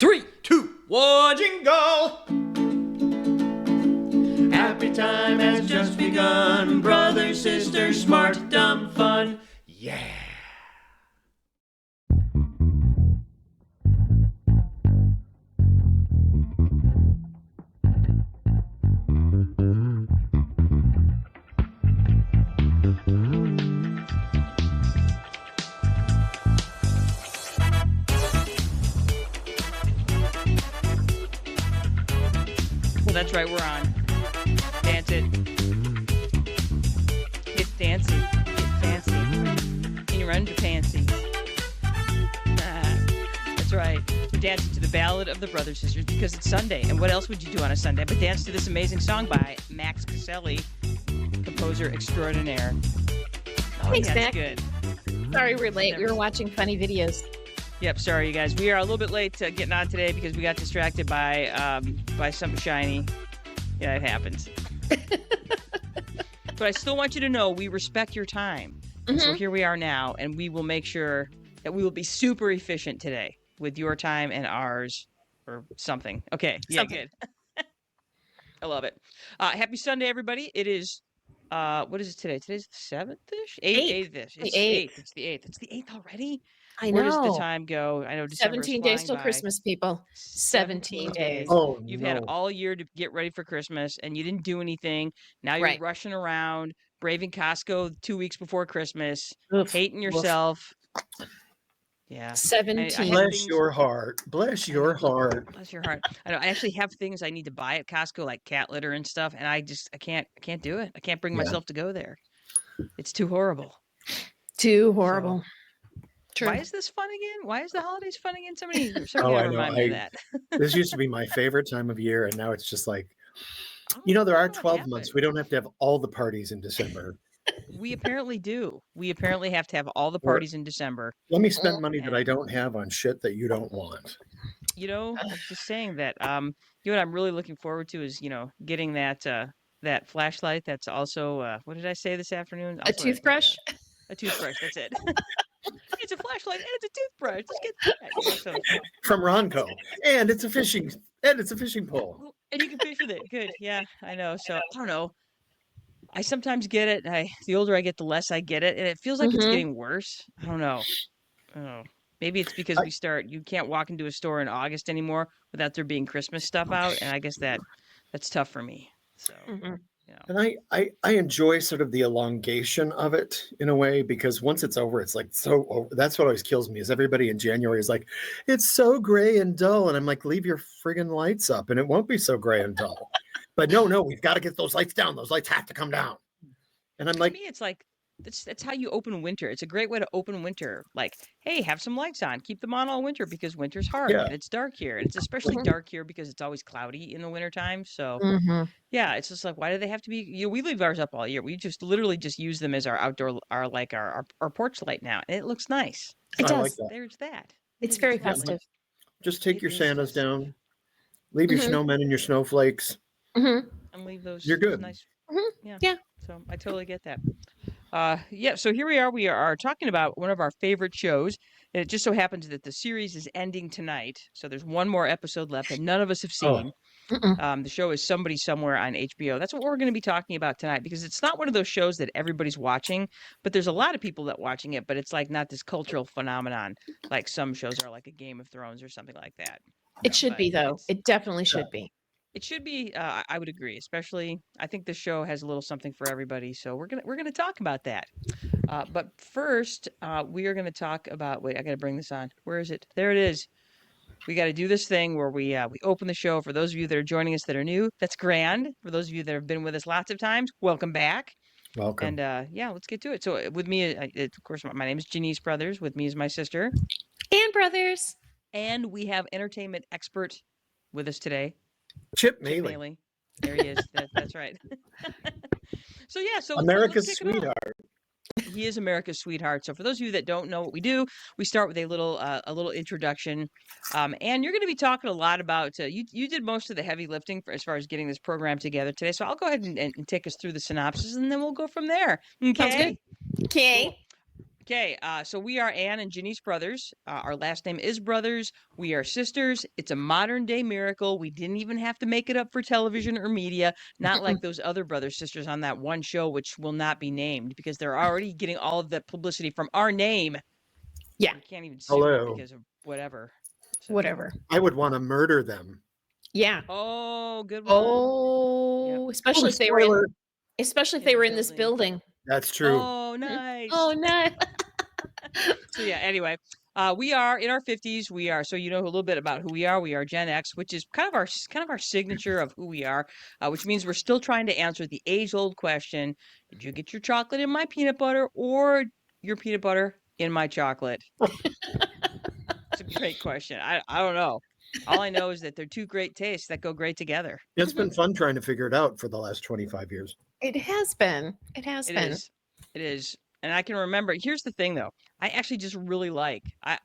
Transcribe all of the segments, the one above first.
3, 2, 1, jingle! Happy time has just begun. Brother, sister, smart, dumb, fun. Yeah. Well, that's right, we're on. Dance it. Get fancy. Get fancy. In your underpantsy. That's right. We're dancing to the Ballad of the Brothers Sisters because it's Sunday. And what else would you do on a Sunday but dance to this amazing song by Max Caselli, composer extraordinaire. Oh, Thanks, yeah, Mac. good. Sorry we're late. We were watching funny videos. Yep, sorry, you guys. We are a little bit late getting on today because we got distracted by something shiny. Yeah, it happens. But I still want you to know we respect your time. And so here we are now, and we will make sure that we will be super efficient today with your time and ours or something. Okay, yeah, good. I love it. Happy Sunday, everybody. It is, what is it today? Today's the 7th-ish? 8th-ish. It's the 8th. It's the 8th. It's the 8th already? I know. Where does the time go? I know December 17 is days flying till by. Christmas, people. 17 days. Oh, You've had all year to get ready for Christmas, and you didn't do anything. Now you're Right. rushing around, braving Costco 2 weeks before Christmas, Oof. hating yourself. Yeah. 17. Bless your heart. Bless your heart. Bless your heart. I know. I actually have things I need to buy at Costco, like cat litter and stuff, and I can't do it. I can't bring myself to go there. It's too horrible. Too horrible. True. Why is this fun again? Why is the holidays fun again? Somebody I know. remind me of that. This used to be my favorite time of year, and now it's just like, I there don't are know what 12 happened. months. We don't have to have all the parties in December. We apparently do. We apparently have to have all the parties in December. Let me spend money that I don't have on shit that you don't want. I was just saying that. What I'm really looking forward to is, getting that flashlight. That's also what did I say this afternoon? A toothbrush? A toothbrush. That's it. It's a flashlight and it's a toothbrush. Just get that. From Ronco, and it's a fishing pole. And you can fish with it. Good. Yeah, I know. So I don't know. I sometimes get it. The older I get, the less I get it, and it feels like it's getting worse. I don't know. Oh, maybe it's because you can't walk into a store in August anymore without there being Christmas stuff out, and I guess that's tough for me. So, And I enjoy sort of the elongation of it in a way, because once it's over, it's like so over. That's what always kills me is everybody in January is like, it's so gray and dull. And I'm like, leave your friggin' lights up and it won't be so gray and dull. But no, we've got to get those lights down. Those lights have to come down. And I'm like, to me, it's like, that's how you open winter. It's a great way to open winter. Like, hey, have some lights on. Keep them on all winter because winter's hard and it's dark here. And it's especially dark here because it's always cloudy in the wintertime. So, yeah, it's just like, why do they have to be? We leave ours up all year. We just literally just use them as our outdoor, our porch light now. And it looks nice. It does. like that. There's that. It's very festive. Just take your Santas down, leave your snowmen and your snowflakes. And leave those. You're good. Nice. Yeah. So I totally get that. So here we are. We are talking about one of our favorite shows. And it just so happens that the series is ending tonight. So there's one more episode left that none of us have seen. The show is Somebody Somewhere on HBO. That's what we're going to be talking about tonight, because it's not one of those shows that everybody's watching, but there's a lot of people that watching it, but it's like not this cultural phenomenon like some shows are, like a Game of Thrones or something like that. It should be, though. It definitely should be. It should be. I would agree. Especially, I think the show has a little something for everybody. So we're gonna talk about that. But first, we are gonna talk about. Wait, I gotta bring this on. Where is it? There it is. We got to do this thing where we open the show. For those of you that are joining us that are new, that's grand. For those of you that have been with us lots of times, welcome back. Welcome. And let's get to it. So with me, of course, my name is Janice Brothers. With me is my sister. And brothers. And we have entertainment expert with us today. Chip Moehle. There he is. That's right. So America's sweetheart. He is America's sweetheart. So for those of you that don't know what we do, we start with a little introduction, and you're going to be talking a lot about. You did most of the heavy lifting as far as getting this program together today. So I'll go ahead and take us through the synopsis, and then we'll go from there. Okay. Sounds good. Okay. Okay, so we are Anne and Janice Brothers. Our last name is Brothers. We are sisters. It's a modern day miracle. We didn't even have to make it up for television or media, not like those other brother sisters on that one show, which will not be named because they're already getting all of the publicity from our name. Yeah. We can't even sue it Hello. because of whatever. So. Whatever. I would want to murder them. Yeah. Oh, good one. Oh, Yep. especially if they were in this building. That's true. Oh, nice. Oh, no. So yeah, anyway, we are in our 50s. We are, so you know a little bit about who we are. We are Gen X, which is kind of our signature of who we are, which means we're still trying to answer the age-old question: did you get your chocolate in my peanut butter or your peanut butter in my chocolate? It's a great question. I don't know. All I know is that they're two great tastes that go great together. It's been fun trying to figure it out for the last 25 years. It has been. It has been. It is. And I can remember. Here's the thing, though. I actually just really like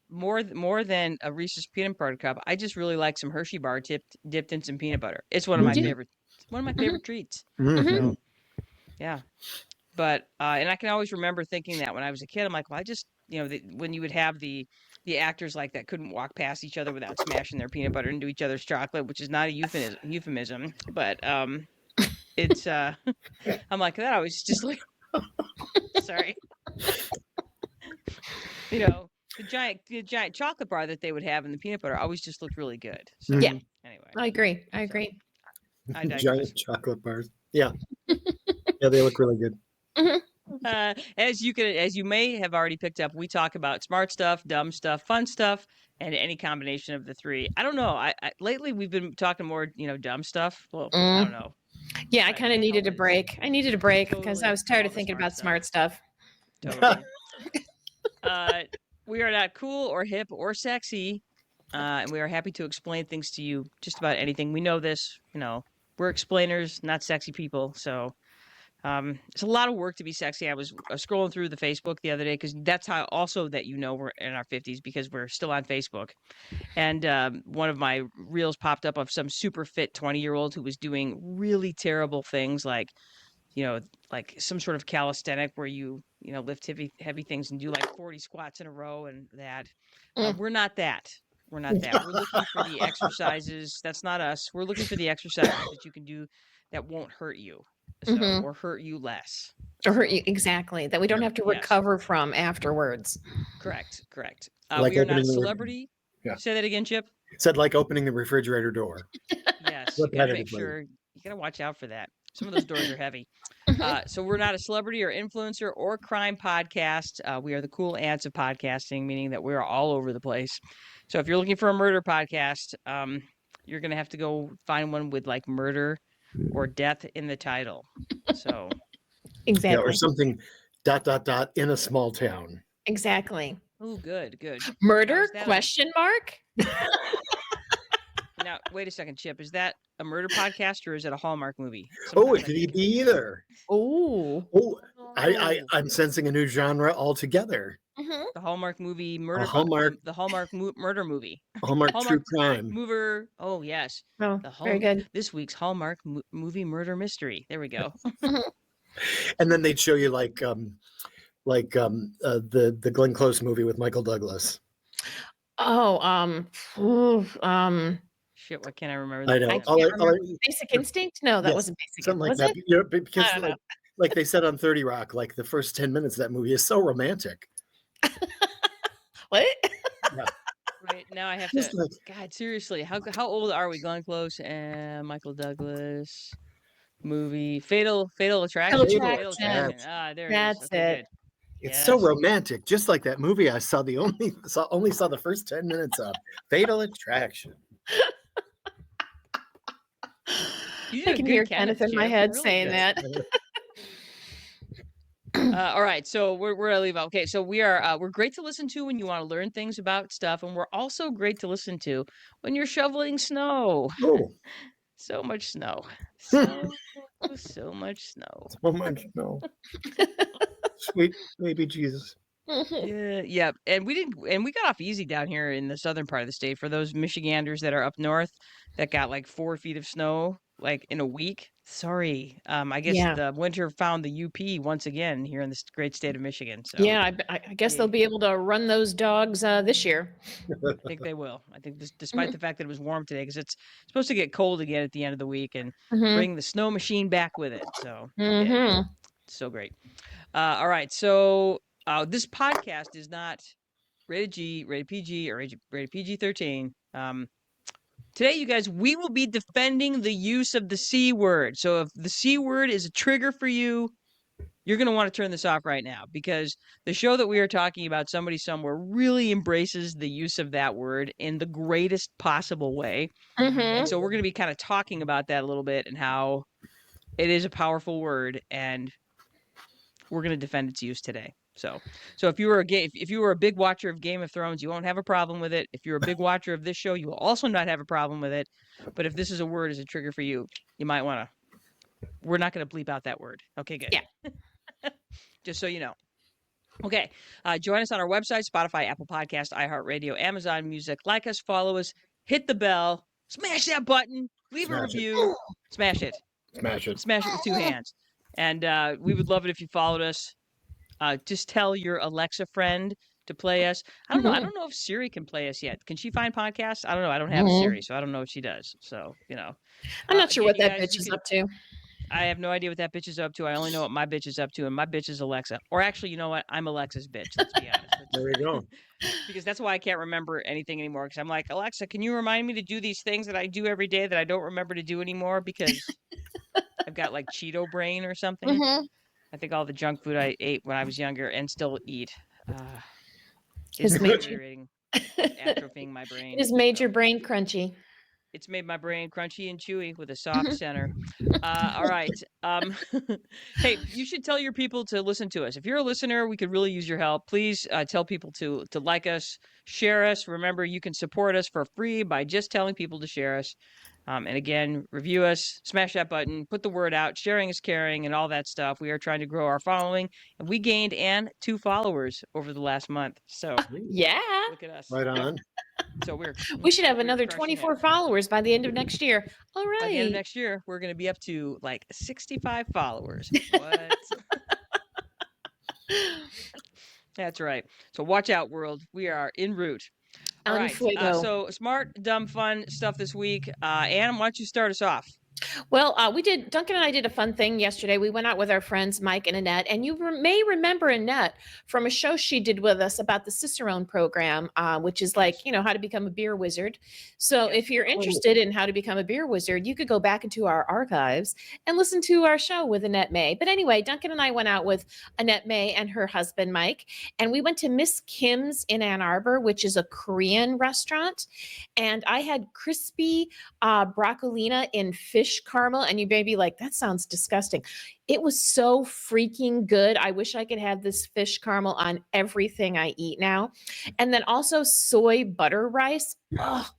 more than a Reese's peanut butter cup. I just really like some Hershey bar dipped in some peanut butter. It's one of my favorite. It's one of my favorite treats. So, yeah. But and I can always remember thinking that when I was a kid, I'm like, well, I just when you would have the actors like that couldn't walk past each other without smashing their peanut butter into each other's chocolate, which is not a euphemism, but it's I'm like that. I was just like, sorry, the giant chocolate bar that they would have in the peanut butter always just looked really good. So Yeah. Anyway, I agree. I digress. Giant chocolate bars. Yeah. Yeah, they look really good. As you may have already picked up, we talk about smart stuff, dumb stuff, fun stuff, and any combination of the three. I don't know. I lately we've been talking more, dumb stuff. Well, I don't know. Yeah, I kind of needed a break. I needed a break because I was tired of thinking about smart stuff. Totally. We are not cool or hip or sexy, and we are happy to explain things to you. Just about anything. We know this. We're explainers, not sexy people. So. It's a lot of work to be sexy. I was scrolling through the Facebook the other day because that's how also that we're in our 50s because we're still on Facebook. And one of my reels popped up of some super fit 20-year-old who was doing really terrible things like like some sort of calisthenic where you lift heavy things and do like 40 squats in a row and that. We're not that. We're not that. We're looking for the exercises. That's not us. We're looking for the exercises that you can do that won't hurt you. So, or hurt you less. Or hurt you, exactly. That we don't have to recover from afterwards. Correct. Like we are not a celebrity. Yeah. Say that again, Chip. Said like opening the refrigerator door. Yes. You gotta make sure. You gotta watch out for that. Some of those doors are heavy. So we're not a celebrity or influencer or crime podcast. We are the cool ants of podcasting, meaning that we're all over the place. So if you're looking for a murder podcast, you're gonna have to go find one with like murder or death in the title. So exactly. Yeah, or something ... in a small town. Exactly. Oh, good. Murder? Question mark? Now, wait a second, Chip. Is that a murder podcast or is it a Hallmark movie? It could be either. Oh. I'm sensing a new genre altogether. The Hallmark movie murder. The Hallmark murder movie. Hallmark true crime. Mover. Oh yes. Oh, very good. This week's Hallmark movie murder mystery. There we go. And then they'd show you like the Glenn Close movie with Michael Douglas. Shit, what can I remember? I know. Basic Instinct? No, that wasn't Basic Something Instinct. like that. Because like they said on 30 Rock, like the first 10 minutes of that movie is so romantic. What? Yeah. Wait, now I have to. God, seriously, how old are we? Glenn Close and Michael Douglas movie Fatal Attraction. Fatal Attraction. There That's it is. Okay, it. It's so romantic, just like that movie I saw only saw the first 10 minutes of Fatal Attraction. I can hear Kenneth in my head saying that. All right, so we're gonna leave out. Okay, so we're great to listen to when you want to learn things about stuff, and we're also great to listen to when you're shoveling snow. Oh, so much snow, so much snow. So much snow. Sweet baby Jesus. Yeah, and we got off easy down here in the southern part of the state. For those Michiganders that are up north that got like 4 feet of snow like in a week. Sorry. I guess Yeah. the winter found the UP once again here in this great state of Michigan. So Yeah, I guess they'll yeah, be able to run those dogs this year. I think they will. I think despite Mhm. the fact that it was warm today, because it's supposed to get cold again at the end of the week and Mhm. bring the snow machine back with it. So yeah, Mhm. so great. All right. So this podcast is not rated G, rated PG, or rated PG-13. Today, you guys, we will be defending the use of the C word. So if the C word is a trigger for you, you're going to want to turn this off right now, because the show that we are talking about, Somebody Somewhere, really embraces the use of that word in the greatest possible way. And Mhm. so we're going to be kind of talking about that a little bit and how it is a powerful word, and we're going to defend its use today. So if you were if you were a big watcher of Game of Thrones, you won't have a problem with it. If you're a big watcher of this show, you will also not have a problem with it. But if this is a word as a trigger for you, you might want to. We're not going to bleep out that word. Okay, good. Yeah. Just so you know. Okay. Join us on our website, Spotify, Apple Podcast, iHeartRadio, Amazon Music. Like us, follow us, hit the bell, smash that button, leave a Smash it. review, smash it, Smash it. smash it with two hands. And we would love it if you followed us. Just tell your Alexa friend to play us. I don't know. I Mhm. don't know if Siri can play us yet. Can she find podcasts? I don't know. I don't have a Mhm. Siri, so I don't know if she does. So, I'm not sure again, what you that guys, bitch is up to. I have no idea what that bitch is up to. I only know what my bitch is up to, and my bitch is Alexa. Or actually, you know what? I'm Alexa's bitch. Let's be honest. There you go. Because that's why I can't remember anything anymore. Because I'm like, Alexa, can you remind me to do these things that I do every day that I don't remember to do anymore because I've got like Cheeto brain or something? Mhm. I think all the junk food I ate when I was younger and still eat is Has made you. deteriorating. It's It atrophying my brain. has made your So brain crunchy. it's made my brain crunchy and chewy with a soft Mhm. center. All right. Hey, you should tell your people to listen to us. If you're a listener, we could really use your help. Please tell people to like us, share us. Remember, you can support us for free by just telling people to share us. And again, review us, smash that button, put the word out. Sharing is caring, and all that stuff. We are trying to grow our following, and we gained 2 followers over the last month. So Yeah. look at us. Right on. So we're We should have we're another crushing it. 24 followers by the end of next year. All By the end of right. next year, we're going to be up to like 65 followers. What? That's right. So watch out, world. We are en route. All On right. fuego. So smart, dumb, fun stuff this week. Anne, why don't you start us off? Well, Duncan and I did a fun thing yesterday. We went out with our friends, Mike and Annette, and you may remember Annette from a show she did with us about the Cicerone program, which is like, Yes. how to become a beer wizard. So Yes. if you're Oh, interested in how to become a beer wizard, you could go back into our archives and listen to our show with Annette May. But anyway, Duncan and I went out with Annette May and her husband, Mike, and we went to Miss Kim's in Ann Arbor, which is a Korean restaurant. And I had crispy broccolina in fish caramel, and you may be like, that sounds disgusting. It was so freaking good. I wish I could have this fish caramel on everything I eat now. And then also soy butter rice. Oh,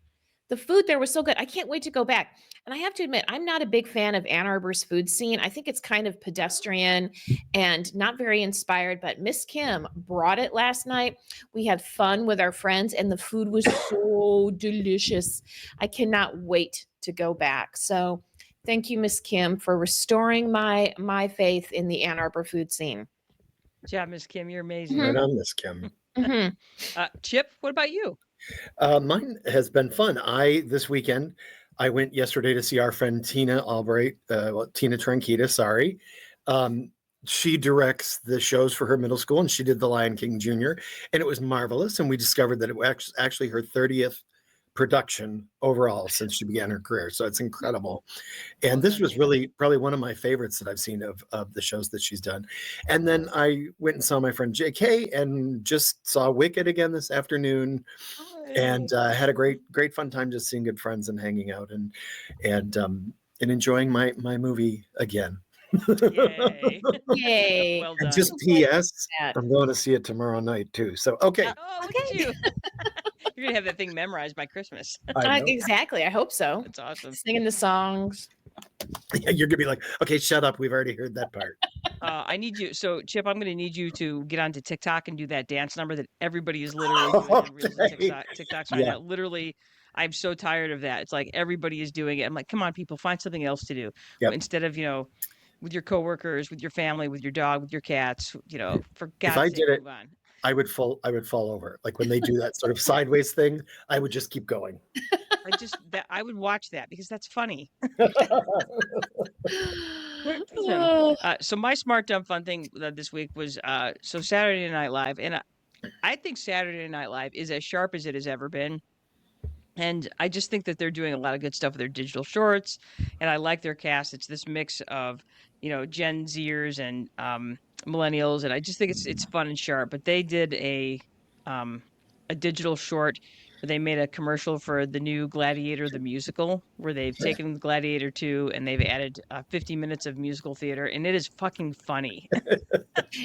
the food there was so good. I can't wait to go back. And I have to admit, I'm not a big fan of Ann Arbor's food scene. I think it's kind of pedestrian and not very inspired, but Miss Kim brought it last night. We had fun with our friends, and the food was so delicious. I cannot wait to go back. So thank you, Miss Kim, for restoring my faith in the Ann Arbor food scene. Good job, Miss Kim. You're amazing. right on, Miss Kim. Mhm. Chip, what about you? Mine has been fun. This weekend, I went yesterday to see our friend Tina Albright, Tina Tranquita, sorry. She directs the shows for her middle school, and she did The Lion King Jr., and it was marvelous. And we discovered that it was actually her 30th production overall since she began her career. So it's incredible. And Well this done, was Tina. really probably one of my favorites that I've seen of the shows that she's done. And then I went and saw my friend JK and just saw Wicked again this afternoon, and had a great fun time just seeing good friends and hanging out and enjoying my movie again. Yay. Yay. Well And done. just So glad you PS, did that. I'm going to see it tomorrow night too. So okay, Oh, look at Okay. you. You're going to have that thing memorized by Christmas. I know. Exactly. I hope so. That's awesome. Singing the songs. You're gonna be like, okay, shut up. We've already heard that part. I need you. So, Chip, I'm going to need you to get onto TikTok and do that dance number that everybody is literally doing on reels and Okay. TikToks right Yeah. now. Literally, I'm so tired of that. It's like everybody is doing it. I'm like, come on, people, find something else to do Yep. instead of, with your coworkers, with your family, with your dog, with your cats, for If I God's sake, did it, move on. I would fall over. Like when they do that sort of sideways thing, I would just keep going. I would watch that because that's funny. Oh. So my smart dumb fun thing this week was so Saturday Night Live, and I think Saturday Night Live is as sharp as it has ever been. And I just think that they're doing a lot of good stuff with their digital shorts, and I like their cast. It's this mix of, Gen Zers and millennials, and I just think it's fun and sharp. But they did a digital short where they made a commercial for the new Gladiator the musical, where they've taken Gladiator 2 and they've added 50 minutes of musical theater, and it is fucking funny.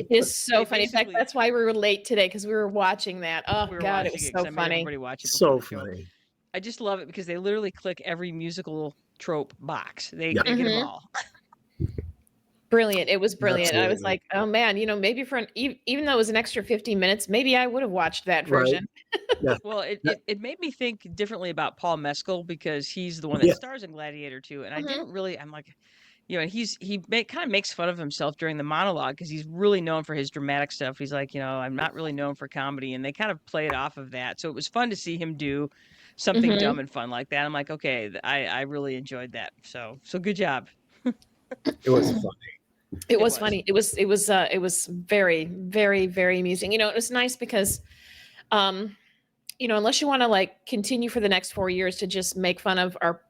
It's so They funny. In fact, basically that's why we were late today because we were watching that. Oh we were God, it watching was it because so I made funny. everybody watch it before So the show. funny. I just love it because they literally click every musical trope box. They Yeah. they get them Mhm. all. Brilliant. It was brilliant. I was Absolutely. like, oh man, maybe for even though it was an extra 15 minutes, maybe I would have watched that Right. version. Yeah. Well, it, Yeah. it it made me think differently about Paul Mescal because he's the one that Yeah. stars in Gladiator 2, and I Mhm. didn't really. I'm like, kind of makes fun of himself during the monologue because he's really known for his dramatic stuff. He's like, I'm not really known for comedy, and they kind of play it off of that. So it was fun to see him do something Mhm. dumb and fun like that. I'm like, okay, I really enjoyed that. So good job. It was funny. It It was was. funny. It was very, very, very amusing. It was nice because um unless you want to like continue for the next 4 years to just make fun of our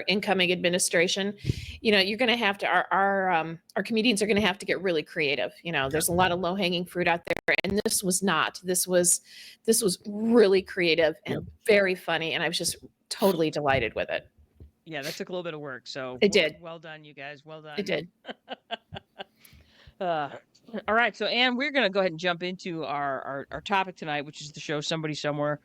incoming administration, you're going to have to our comedians are going to have to get really creative. Yeah. There's a lot of low hanging fruit out there, and this was not. This was really creative Yep. and very funny, and I was just totally delighted with it. Yeah, that took a little bit of work. So It did. well done, you guys. Well It done. did. Uh, all right, so Anne, we're gonna go ahead and jump into our topic tonight, which is the show Somebody Somewhere.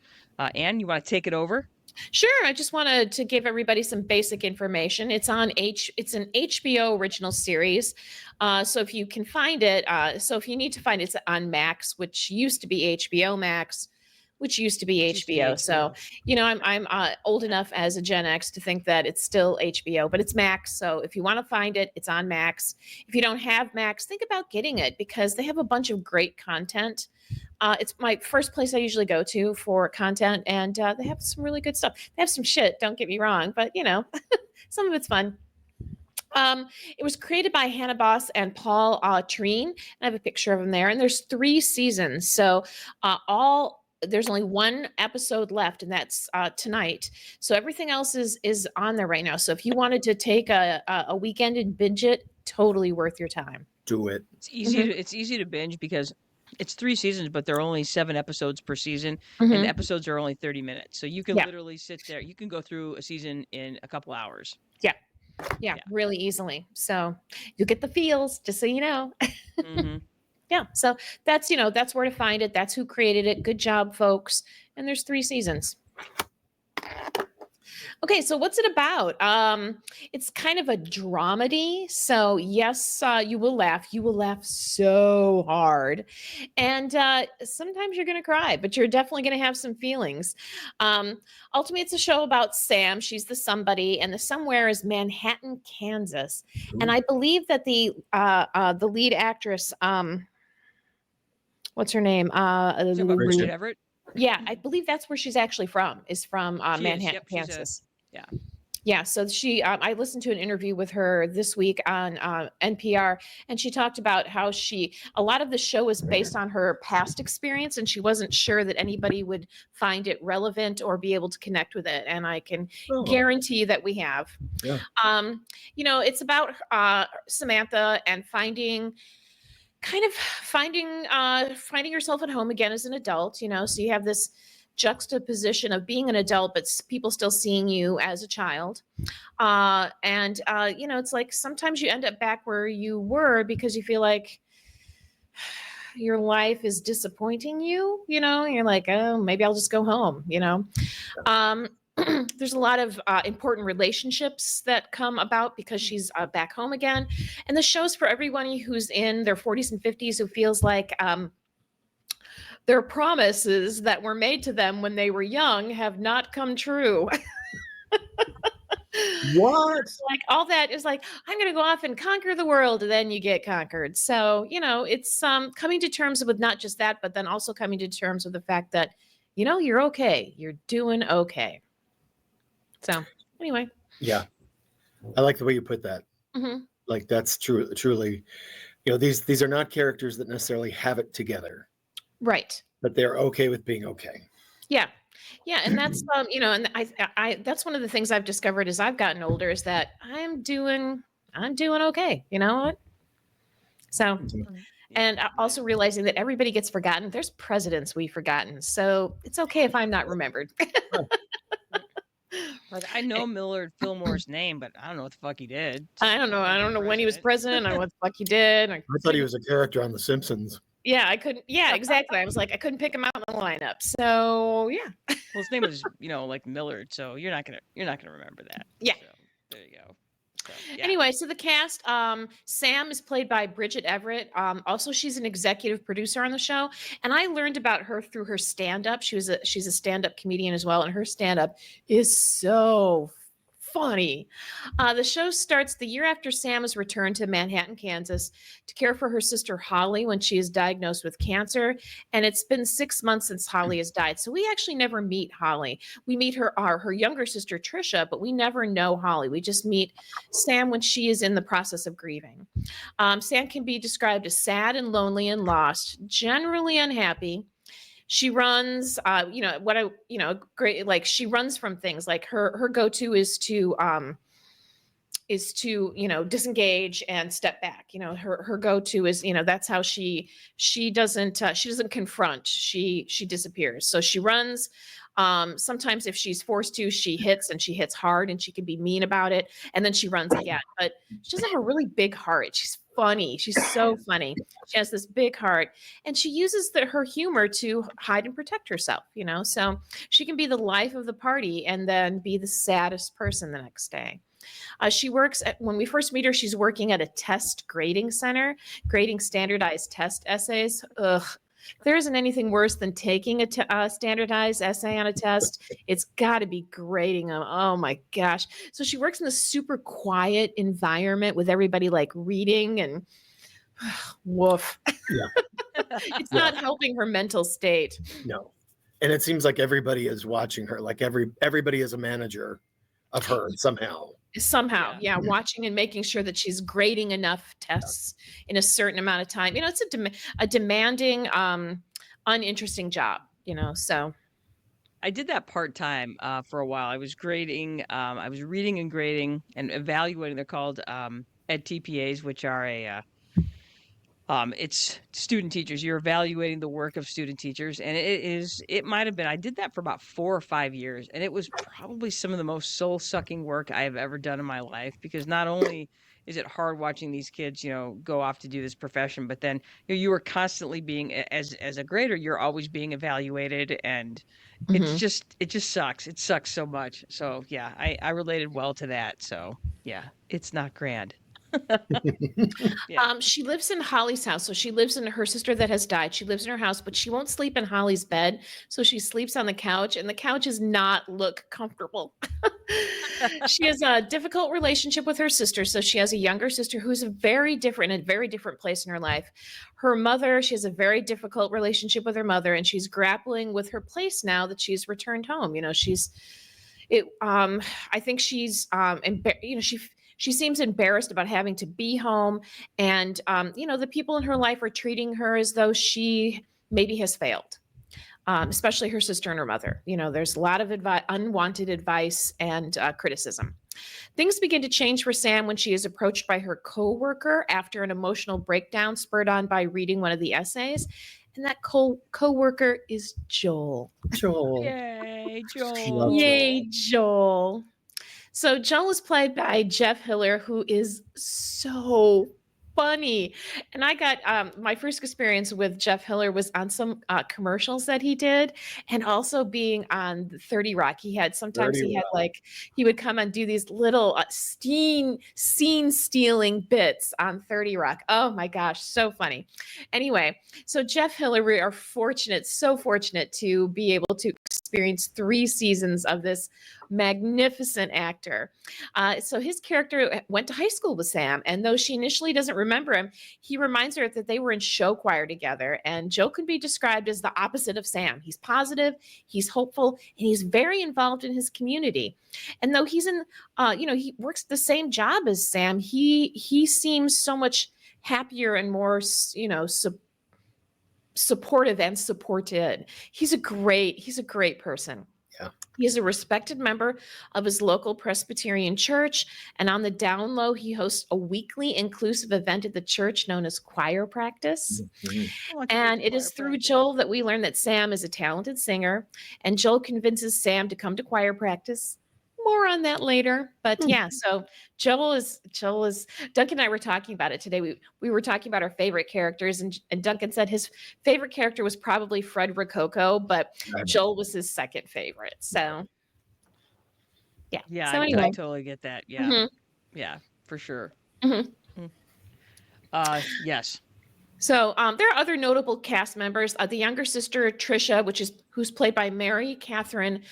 Anne, you want to take it over? Sure. I just wanted to give everybody some basic information. It's It's an HBO original series. So if you can find it, so if you need to find it, it's on Max, which used to be HBO Max, which used to be Which used to be HBO. So HBO. I'm old enough as a Gen X to think that it's still HBO, but it's Max. So if you want to find it, it's on Max. If you don't have Max, think about getting it because they have a bunch of great content. It's my first place I usually go to for content, and they have some really good stuff. They have some shit, don't get me wrong, but some of it's fun. It was created by Hannah Boss and Paul Treen. I have a picture of him there, and there's 3 seasons. So all there's only one episode left, and that's tonight. So everything else is on there right now. So if you wanted to take a weekend and binge it, totally worth your time. Do it. It's easy to binge because it's 3 seasons, but there are only 7 episodes per season, and the Mhm. episodes are only 30 minutes. So you can Yeah, literally sit there. You can go through a season in a couple hours. yeah, yeah, Yeah. really easily. So you get the feels, just so you know. Hmm. Yeah, so that's where to find it. That's who created it. Good job, folks. And there's 3 seasons. Okay, so what's it about? It's kind of a dramedy. So yes, you will laugh. You will laugh so hard, and sometimes you're gonna cry, but you're definitely gonna have some feelings. Um, Ultimately, it's a show about Sam. She's the somebody, and the somewhere is Manhattan, Kansas. And Ooh. I believe that the lead actress, what's her name? You talking about Bridget Bridget. Everett? Yeah, I believe that's where she's actually from. Is from She is. Manhattan, Yep. Kansas. Yeah. Yeah, so I listened to an interview with her this week on NPR, and she talked about how a lot of the show is based on her past experience, and she wasn't sure that anybody would find it relevant or be able to connect with it. And I can Oh, guarantee that we have. yeah. It's about Samantha and finding yourself at home again as an adult. So you have this juxtaposition of being an adult but people still seeing you as a child, and it's like sometimes you end up back where you were because you feel like your life is disappointing you're like, oh, maybe I'll just go home. um there's a lot of important relationships that come about because she's back home again, and the show's for everyone who's in their 40s and 50s who feels like their promises that were made to them when they were young have not come true. What? Like all that is like, I'm going to go off and conquer the world, and then you get conquered. So, it's coming to terms with not just that, but then also coming to terms with the fact that, you're okay. You're doing okay. So, anyway. Yeah. I like the way you put that. Mhm. Like that's truly, these are not characters that necessarily have it together, Right. but they're okay with being okay. Yeah. Yeah, and that's and I that's one of the things I've discovered as I've gotten older is that I'm doing okay. You know what? So, Yeah, and also realizing that everybody gets forgotten. There's presidents we've forgotten. So, it's okay if I'm not remembered. like I know Millard Fillmore's name, but I don't know what the fuck he did. I don't know. I don't know when he was president. I don't know what the fuck he did. I thought he was a character on The Simpsons. Yeah, I couldn't. Yeah, exactly. I was like, I couldn't pick him out in the lineup. So yeah. Well, his name was, like Millard, so you're not gonna remember that. Yeah. So there you go. So, yeah. Anyway, so the cast, Sam is played by Bridget Everett. Also, she's an executive producer on the show, and I learned about her through her stand-up. She's a stand-up comedian as well, and her stand-up is so funny. The show starts the year after Sam has returned to Manhattan, Kansas to care for her sister Holly when she is diagnosed with cancer. And it's been 6 months since Holly has died. So we actually never meet Holly. We meet her younger sister Trisha, but we never know Holly. We just meet Sam when she is in the process of grieving. Sam can be described as sad and lonely and lost, generally unhappy. She runs, great, like she runs from things. Like her go-to is to disengage and step back. Her go-to is, that's how she doesn't confront. She disappears. So she runs. Sometimes if she's forced to, she hits hard, and she can be mean about it, and then she runs again. But she doesn't have a really big heart. She's funny. She's so funny. She has this big heart, and she uses her humor to hide and protect herself, so she can be the life of the party and then be the saddest person the next day. She works when we first meet her, she's working at a test grading center, grading standardized test essays. Ugh. There isn't anything worse than taking a standardized essay on a test. It's got to be grading them. Oh my gosh. So she works in this super quiet environment with everybody like reading and woof. Yeah. It's not helping her mental state. No. And it seems like everybody is watching her, like everybody is a manager of her somehow. Yeah, watching and making sure that she's grading enough tests in a certain amount of time. It's a demanding, uninteresting job. So I did that part-time for a while. I was grading, I was reading and grading and evaluating. They're called ed TPAs, which are it's student teachers. You're evaluating the work of student teachers, and it might have been, I did that for about 4 or 5 years, and it was probably some of the most soul-sucking work I have ever done in my life, because not only is it hard watching these kids, go off to do this profession, but then you are constantly being, as a grader, you're always being evaluated, and it just sucks. It sucks so much. So yeah, I related well to that. So yeah, it's not grand. Yeah. She lives in Holly's house. So she lives in her sister that has died. She lives in her house, but she won't sleep in Holly's bed. So she sleeps on the couch, and the couch does not look comfortable. She has a difficult relationship with her sister. So she has a younger sister who's in a very different place in her life. Her mother, she has a very difficult relationship with her mother, and she's grappling with her place now that she's returned home. I think she's, she seems embarrassed about having to be home, and the people in her life are treating her as though she maybe has failed, especially her sister and her mother. There's a lot of unwanted advice and criticism. Things begin to change for Sam when she is approached by her coworker after an emotional breakdown spurred on by reading one of the essays. And that coworker is Joel. Joel. Yay, Joel. Yay, Joel. So Joel is played by Jeff Hiller, who is so funny. And I got my first experience with Jeff Hiller was on some commercials that he did, and also being on the 30 Rock. Sometimes 30 he had Rock. like he would come and do these little scene stealing bits on 30 Rock. Oh my gosh, so funny. Anyway, so Jeff Hiller, we are fortunate, so fortunate to be able to experience 3 seasons of this magnificent actor. So his character went to high school with Sam, and though she initially doesn't remember him, he reminds her that they were in show choir together. And Joe can be described as the opposite of Sam. He's positive, he's hopeful, and he's very involved in his community. And though he works the same job as Sam, he seems so much happier and more, supportive and supported. He's a great person. Yeah. He is a respected member of his local Presbyterian church, and on the down low, he hosts a weekly inclusive event at the church known as choir practice. Mhm. Oh, I can go And to it choir is through practice. Joel that we learn that Sam is a talented singer, and Joel convinces Sam to come to choir practice. More on that later. But Mm. yeah, so Joel is Duncan and I were talking about it today. We were talking about our favorite characters, and Duncan said his favorite character was probably Fred Rococo, but I- Joel was his second favorite. So yeah. Yeah, So I anyway. totally get that. Yeah. Mhm, Yeah, for sure. mhm. Mm. Yes. So there are other notable cast members. The younger sister Trisha, who's played by Mary Catherine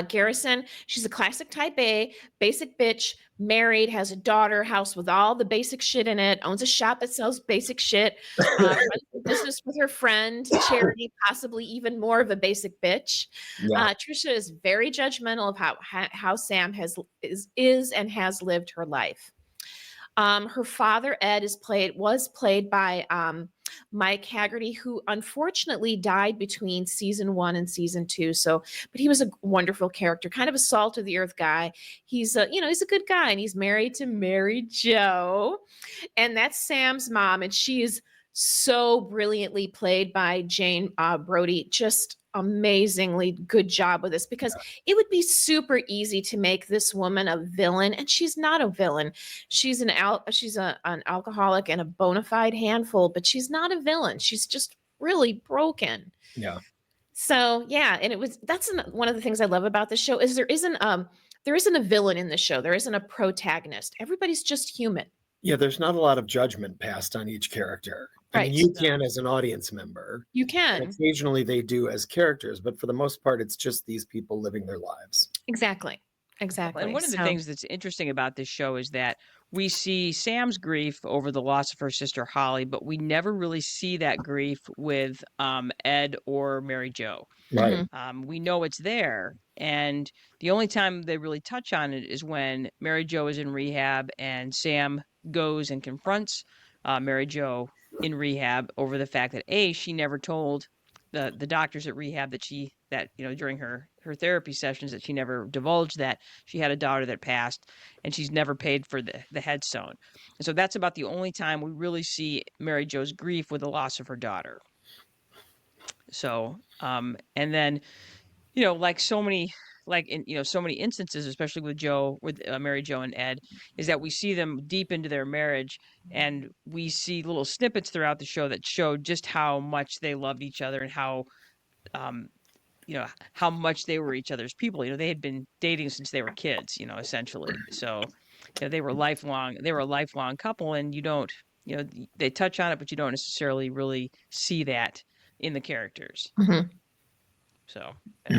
Garrison. She's a classic type A, basic bitch, married, has a daughter, house with all the basic shit in it, owns a shop that sells basic shit, runs a business with her friend, Charity, possibly even more of a basic bitch. Yeah. Trisha is very judgmental of how Sam is and has lived her life. Her father Ed was played by Mike Haggerty, who unfortunately died between season 1 and season 2. But he was a wonderful character, kind of a salt of the earth guy. He's a good guy, and he's married to Mary Jo, and that's Sam's mom, and she is so brilliantly played by Jane Brody. Just amazingly good job with this, because it would be super easy to make this woman a villain, and she's not a villain. She's an alcoholic and a bona fide handful, but she's not a villain. She's just really broken. Yeah. So yeah, and that's one of the things I love about this show is there isn't a villain in the show. There isn't a protagonist. Everybody's just human. Yeah, there's not a lot of judgment passed on each character. I mean, Right. you No. can as an audience member, You and can. occasionally they do as characters, but for the most part, it's just these people living their lives. Exactly. And Exactly. one of the So things that's interesting about this show is that we see Sam's grief over the loss of her sister Holly, but we never really see that grief with Ed or Mary Jo. Right. mhm. We know it's there, and the only time they really touch on it is when Mary Jo is in rehab and Sam goes and confronts Mary Jo in rehab over the fact that she never told the doctors at rehab that during her therapy sessions that she never divulged that she had a daughter that passed, and she's never paid for the headstone. And so that's about the only time we really see Mary Jo's grief with the loss of her daughter. So and then like so many, like in so many instances, especially with Mary Jo and Ed, is that we see them deep into their marriage, and we see little snippets throughout the show that show just how much they loved each other, and um how much they were each other's people. They had been dating since they were kids, essentially. So they were a lifelong couple, and you don't, they touch on it, but you don't necessarily really see that in the characters. Mhm. So Yeah.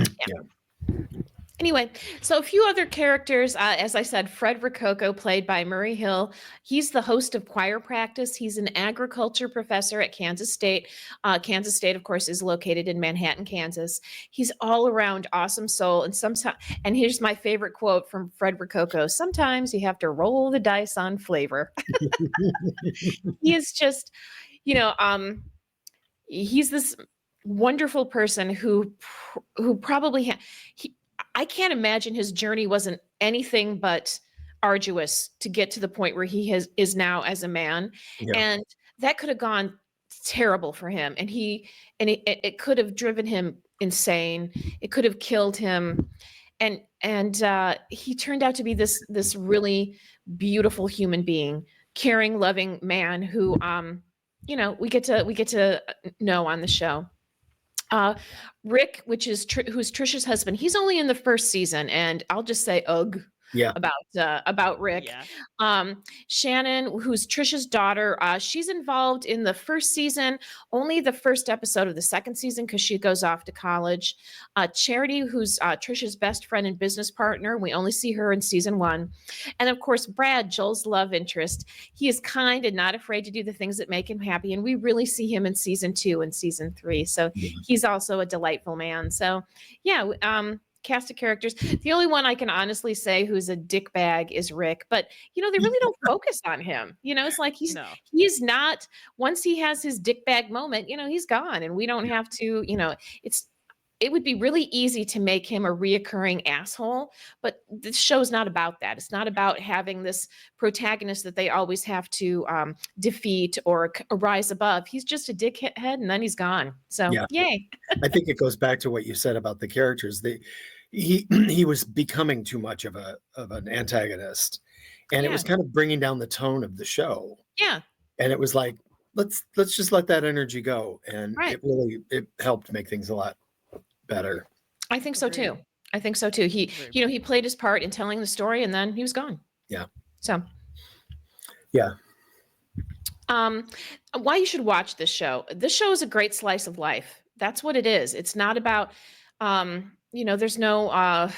Anyway, so a few other characters. As I said, Fred Rococo, played by Murray Hill. He's the host of choir practice. He's an agriculture professor at Kansas State. Kansas State, of course, is located in Manhattan, Kansas. He's all around awesome soul. And here's my favorite quote from Fred Rococo: "Sometimes you have to roll the dice on flavor." He is just, you know, he's this wonderful person who probably I can't imagine his journey wasn't anything but arduous to get to the point where is now as a man. Yeah. And that could have gone terrible for him, and it could have driven him insane. It could have killed him, and he turned out to be this really beautiful human being, caring, loving man who we get to know on the show. Uh, Yeah. Rick, who's Trisha's husband, he's only in the first season, and I'll just say ugh Yeah. about Rick. Yeah. Shannon, who's Trisha's daughter, she's involved in the first season, only the first episode of the second season because she goes off to college. Charity, who's Trisha's best friend and business partner, we only see her in season 1. And of course, Brad, Joel's love interest. He is kind and not afraid to do the things that make him happy, and we really see him in season 2 and season 3. So he's also a delightful man. So yeah, cast of characters. The only one I can honestly say who's a dick bag is Rick, but they really don't focus on him. It's like No. he's not, once he has his dick bag moment, he's gone, and we don't have to, it would be really easy to make him a reoccurring asshole, but the show's not about that. It's not about having this protagonist that they always have to defeat or rise above. He's just a dickhead, and then he's gone. So Yeah. yay. I think it goes back to what you said about the characters. He was becoming too much of an antagonist, and it Yeah. was kind of bringing down the tone of the show. Yeah. And it was like, let's just let that energy go, and Right. it helped make things a lot better. I think so too. Agreed. I think so too. He, Agreed. he played his part in telling the story, and then he was gone. Yeah. So, Yeah. why you should watch this show. This show is a great slice of life. That's what it is. It's not about, there's no,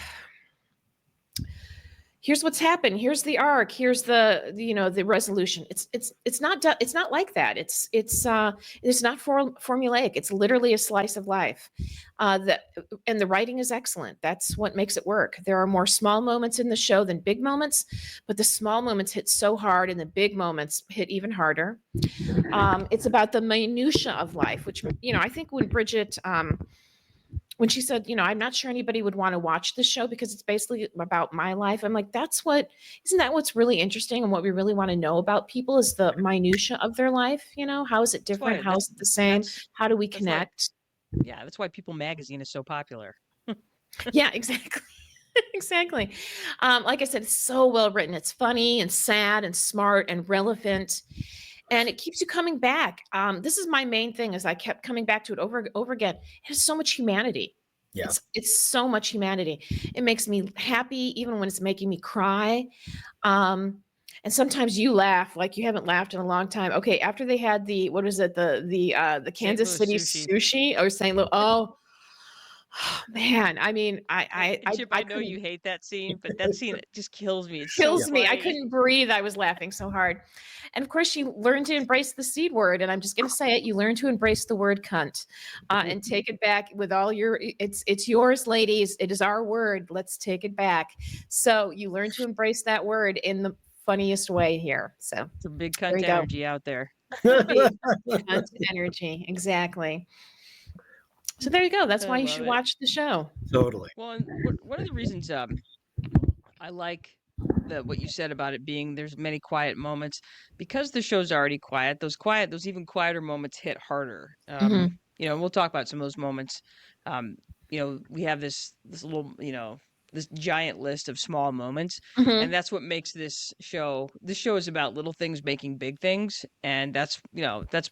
here's what's happened. Here's the arc. Here's the resolution. It's not like that. It's not formulaic. It's literally a slice of life. And the writing is excellent. That's what makes it work. There are more small moments in the show than big moments, but the small moments hit so hard, and the big moments hit even harder. It's about the minutia of life, which I think when Bridget. When she said, I'm not sure anybody would want to watch this show because it's basically about my life. I'm like, isn't that what's really interesting, and what we really want to know about people is the minutia of their life? How is it different? How is it the same? How do we connect? Yeah, that's why People Magazine is so popular. Yeah, exactly. Exactly. Like I said, it's so well written. It's funny and sad and smart and relevant. And it keeps you coming back. This is my main thing, is I kept coming back to it over and over again. It has so much humanity. Yeah. It's so much humanity. It makes me happy even when it's making me cry. And sometimes you laugh like you haven't laughed in a long time. Okay, after they had the Kansas City Louis sushi or St. Louis. Oh man, I mean, Chip, I know you hate that scene, but that scene just kills me. It's kills so me. I funny. couldn't breathe. I was laughing so hard. And of course, you learn to embrace the C word. And I'm just going to say it. You learn to embrace the word cunt and take it back with all it's yours, ladies. It is our word. Let's take it back. So you learn to embrace that word in the funniest way here. So It's a big there cunt you go. energy out there. Big cunt energy. Exactly. So there you go. That's I why you love should it. watch the show. Totally. Well, and one of the reasons I like what you said about it being there's many quiet moments, because the show's already quiet. Those even quieter moments hit harder. Mhm. We'll talk about some of those moments. We have this little, this giant list of small moments, Mhm. and that's what makes this show. This show is about little things making big things, and that's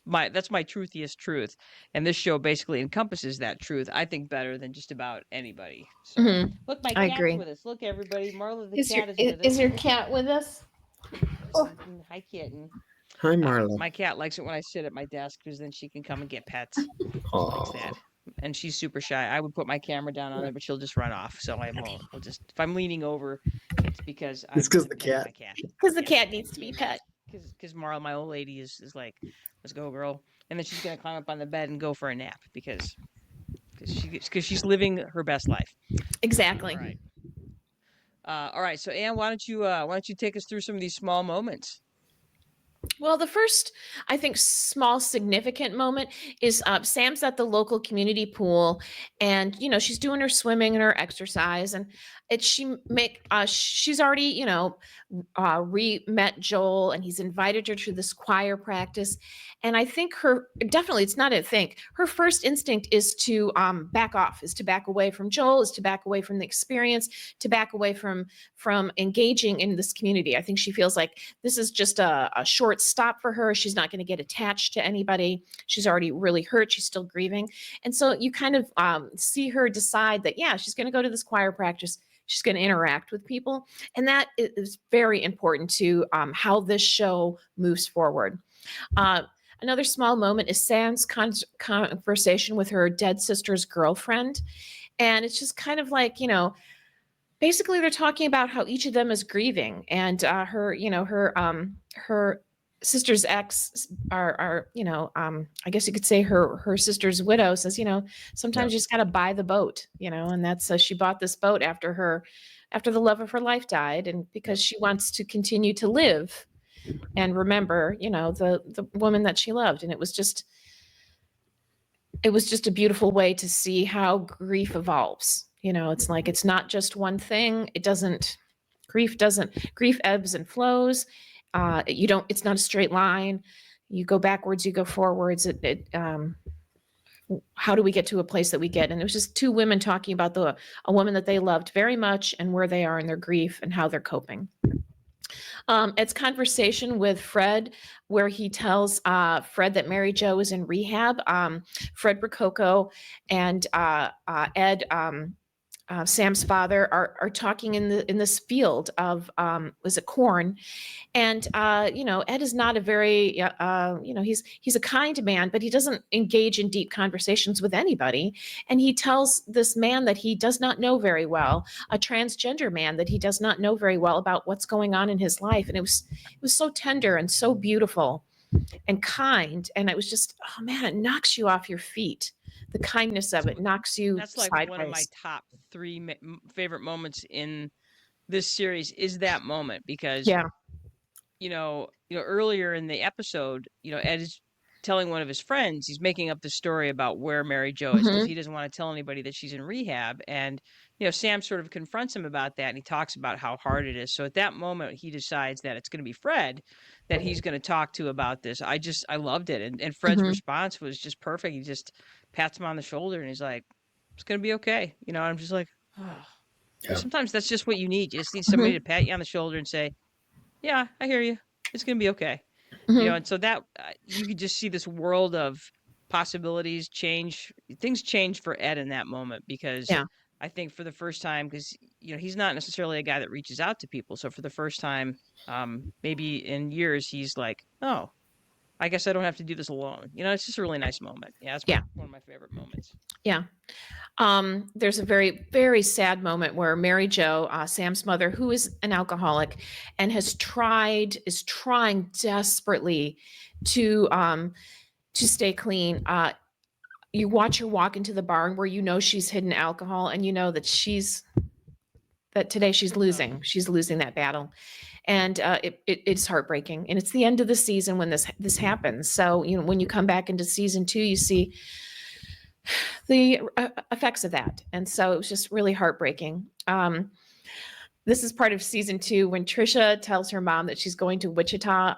my truthiest truth. And this show basically encompasses that truth, I think, better than just about anybody. So Mhm. look, my I cat's agree. with us. Look, everybody, Marla the Is your cat is with us. is your cat with us? Oh. Hi, kitten. Hi, Marla. My cat likes it when I sit at my desk because then she can come and get pets. She likes Aw. that. And she's super shy. I would put my camera down on her, but she'll just run off. So I won't. I'll just, if I'm leaning over, it's because It's 'cause I'm the petting cat. my cat. Because the cat needs to be pet. Because Marla, my old lady, is like, let's go, girl. And then she's gonna climb up on the bed and go for a nap because she's living her best life. Exactly. All right. All right. So Anne, why don't you take us through some of these small moments? Well, the first, I think, small significant moment is Sam's at the local community pool, and she's doing her swimming and her exercise, and she's already re met Joel, and he's invited her to this choir practice, And I think it's not a think. Her first instinct is to back off, is to back away from Joel, is to back away from the experience, to back away from engaging in this community. I think she feels like this is just a short stop for her. She's not going to get attached to anybody. She's already really hurt. She's still grieving. And so you kind of see her decide that, yeah, she's going to go to this choir practice. She's going to interact with people. And that is very important to how this show moves forward. Another small moment is Sam's conversation with her dead sister's girlfriend. And it's just kind of like, basically they're talking about how each of them is grieving, and her sister's ex are I guess you could say her sister's widow says, sometimes you just got to buy the boat, and that's she bought this boat after the love of her life died, and because she wants to continue to live and remember, the woman that she loved. And it was just a beautiful way to see how grief evolves. It's like, it's not just one thing. Grief ebbs and flows. It's not a straight line. You go backwards, you go forwards. How do we get to a place that we get? And it was just two women talking about a woman that they loved very much and where they are in their grief and how they're coping. It's conversation with Fred, where he tells Fred that Mary Jo is in rehab. Fred Rococo and Ed, Sam's father, are talking in this field of was it corn, and Ed is not a very he's a kind man, but he doesn't engage in deep conversations with anybody. And he tells this man that he does not know very well, a transgender man that he does not know very well, about what's going on in his life. And it was so tender and so beautiful and kind, and it was just, oh man, it knocks you off your feet. The kindness of it knocks you That's like sideways. one of my top 3 favorite moments in this series is that moment, because Yeah. Earlier in the episode, Ed is telling one of his friends, he's making up the story about where Mary Jo is, because he doesn't want to tell anybody that she's in rehab. And, Sam sort of confronts him about that, and he talks about how hard it is. So at that moment, he decides that it's going to be Fred that he's going to talk to about this. I loved it. And Fred's response was just perfect. He just pats him on the shoulder and he's like, it's going to be okay. I'm just like, oh. Yeah. Sometimes that's just what you need. You just need somebody to pat you on the shoulder and say, yeah, I hear you. It's going to be okay. And so that you could just see this world of possibilities change. Things change for Ed in that moment, because I think for the first time, because, he's not necessarily a guy that reaches out to people. So for the first time, maybe in years, he's like, oh, I guess I don't have to do this alone. It's just a really nice moment. Yeah, it's one of my favorite moments. Yeah. There's a very, very sad moment where Mary Jo, Sam's mother, who is an alcoholic and is trying desperately to stay clean. You watch her walk into the barn where she's hidden alcohol, and that today she's losing. She's losing that battle. And it's heartbreaking. And it's the end of the season when this happens. So, when you come back into season 2, you see the effects of that. And so it was just really heartbreaking. This is part of season 2 when Trisha tells her mom that she's going to Wichita.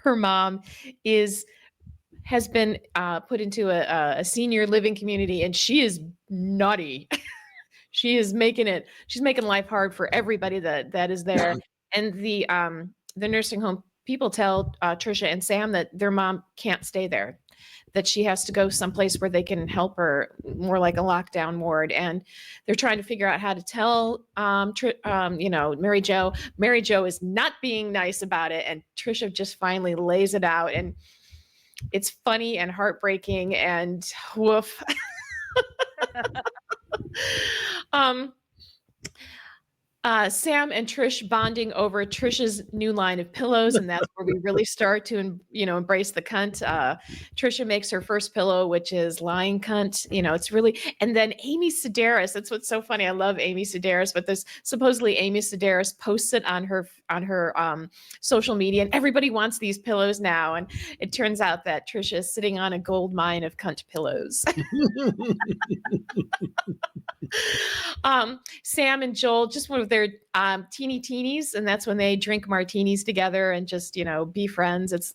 Her mom has been put into a senior living community, and she is naughty. She's making life hard for everybody that is there. And the nursing home people tell Trisha and Sam that their mom can't stay there, that she has to go someplace where they can help her, more like a lockdown ward. And they're trying to figure out how to tell Mary Jo. Mary Jo is not being nice about it, and Trisha just finally lays it out, and it's funny and heartbreaking and woof. Sam and Trish bonding over Trisha's new line of pillows, and that's where we really start to, embrace the cunt. Trisha makes her first pillow, which is lying cunt. It's really, and then Amy Sedaris. That's what's so funny. I love Amy Sedaris, but this supposedly Amy Sedaris posts it on her social media, and everybody wants these pillows now. And it turns out that Trisha is sitting on a gold mine of cunt pillows. Sam and Joel, just one of their teenies, and that's when they drink martinis together and just be friends. It's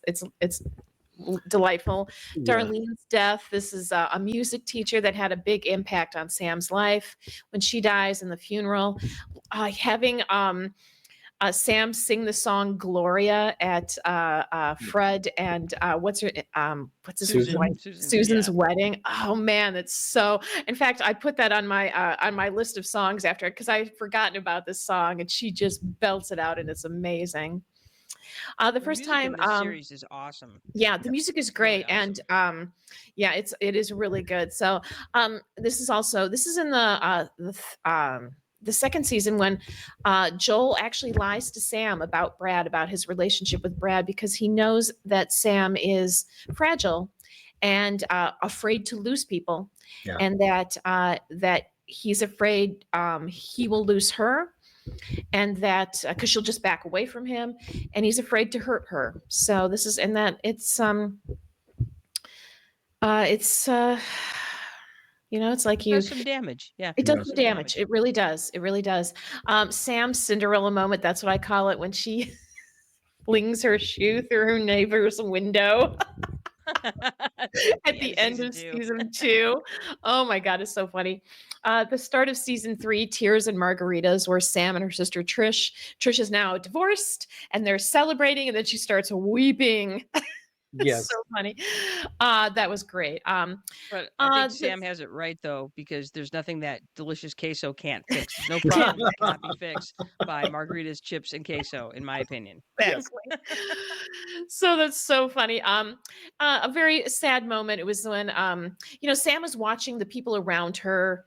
delightful. Yeah. Darlene's death. This is a music teacher that had a big impact on Sam's life. When she dies in the funeral, having Sam sing the song Gloria at Fred and what's his Susan. wife Susan? Susan. Susan's Yeah. wedding. Oh man, that's so. In fact, I put that on my list of songs after because I'd forgotten about this song, and she just belts it out, and it's amazing. The The first music time, in this series is awesome. yeah, the music is It's really great, and awesome. yeah, it is really good. So this is in the second season when Joel actually lies to Sam about Brad, about his relationship with Brad, because he knows that Sam is fragile and afraid to lose people, Yeah. and that he's afraid he will lose her, and that because she'll just back away from him, and he's afraid to hurt her. So this is and that it's it's like It does some damage. Yeah, it it does does some some damage. damage. It really does. It really does. Sam's Cinderella moment, that's what I call it, when she flings her shoe through her neighbor's window at The end the of end season of 2. season 2. Oh my God, it's so funny. The start of season 3, Tears and Margaritas, where Sam and her sister Trish is now divorced, and they're celebrating, and then she starts weeping. It's Yes. so funny. That was great. But I think The Sam has it right though, because there's nothing that delicious queso can't fix. There's no Yeah, problem that cannot be fixed by margaritas, chips, and queso, in my opinion. Yes. exactly. So that's so funny. A very sad moment. It was when Sam was watching the people around her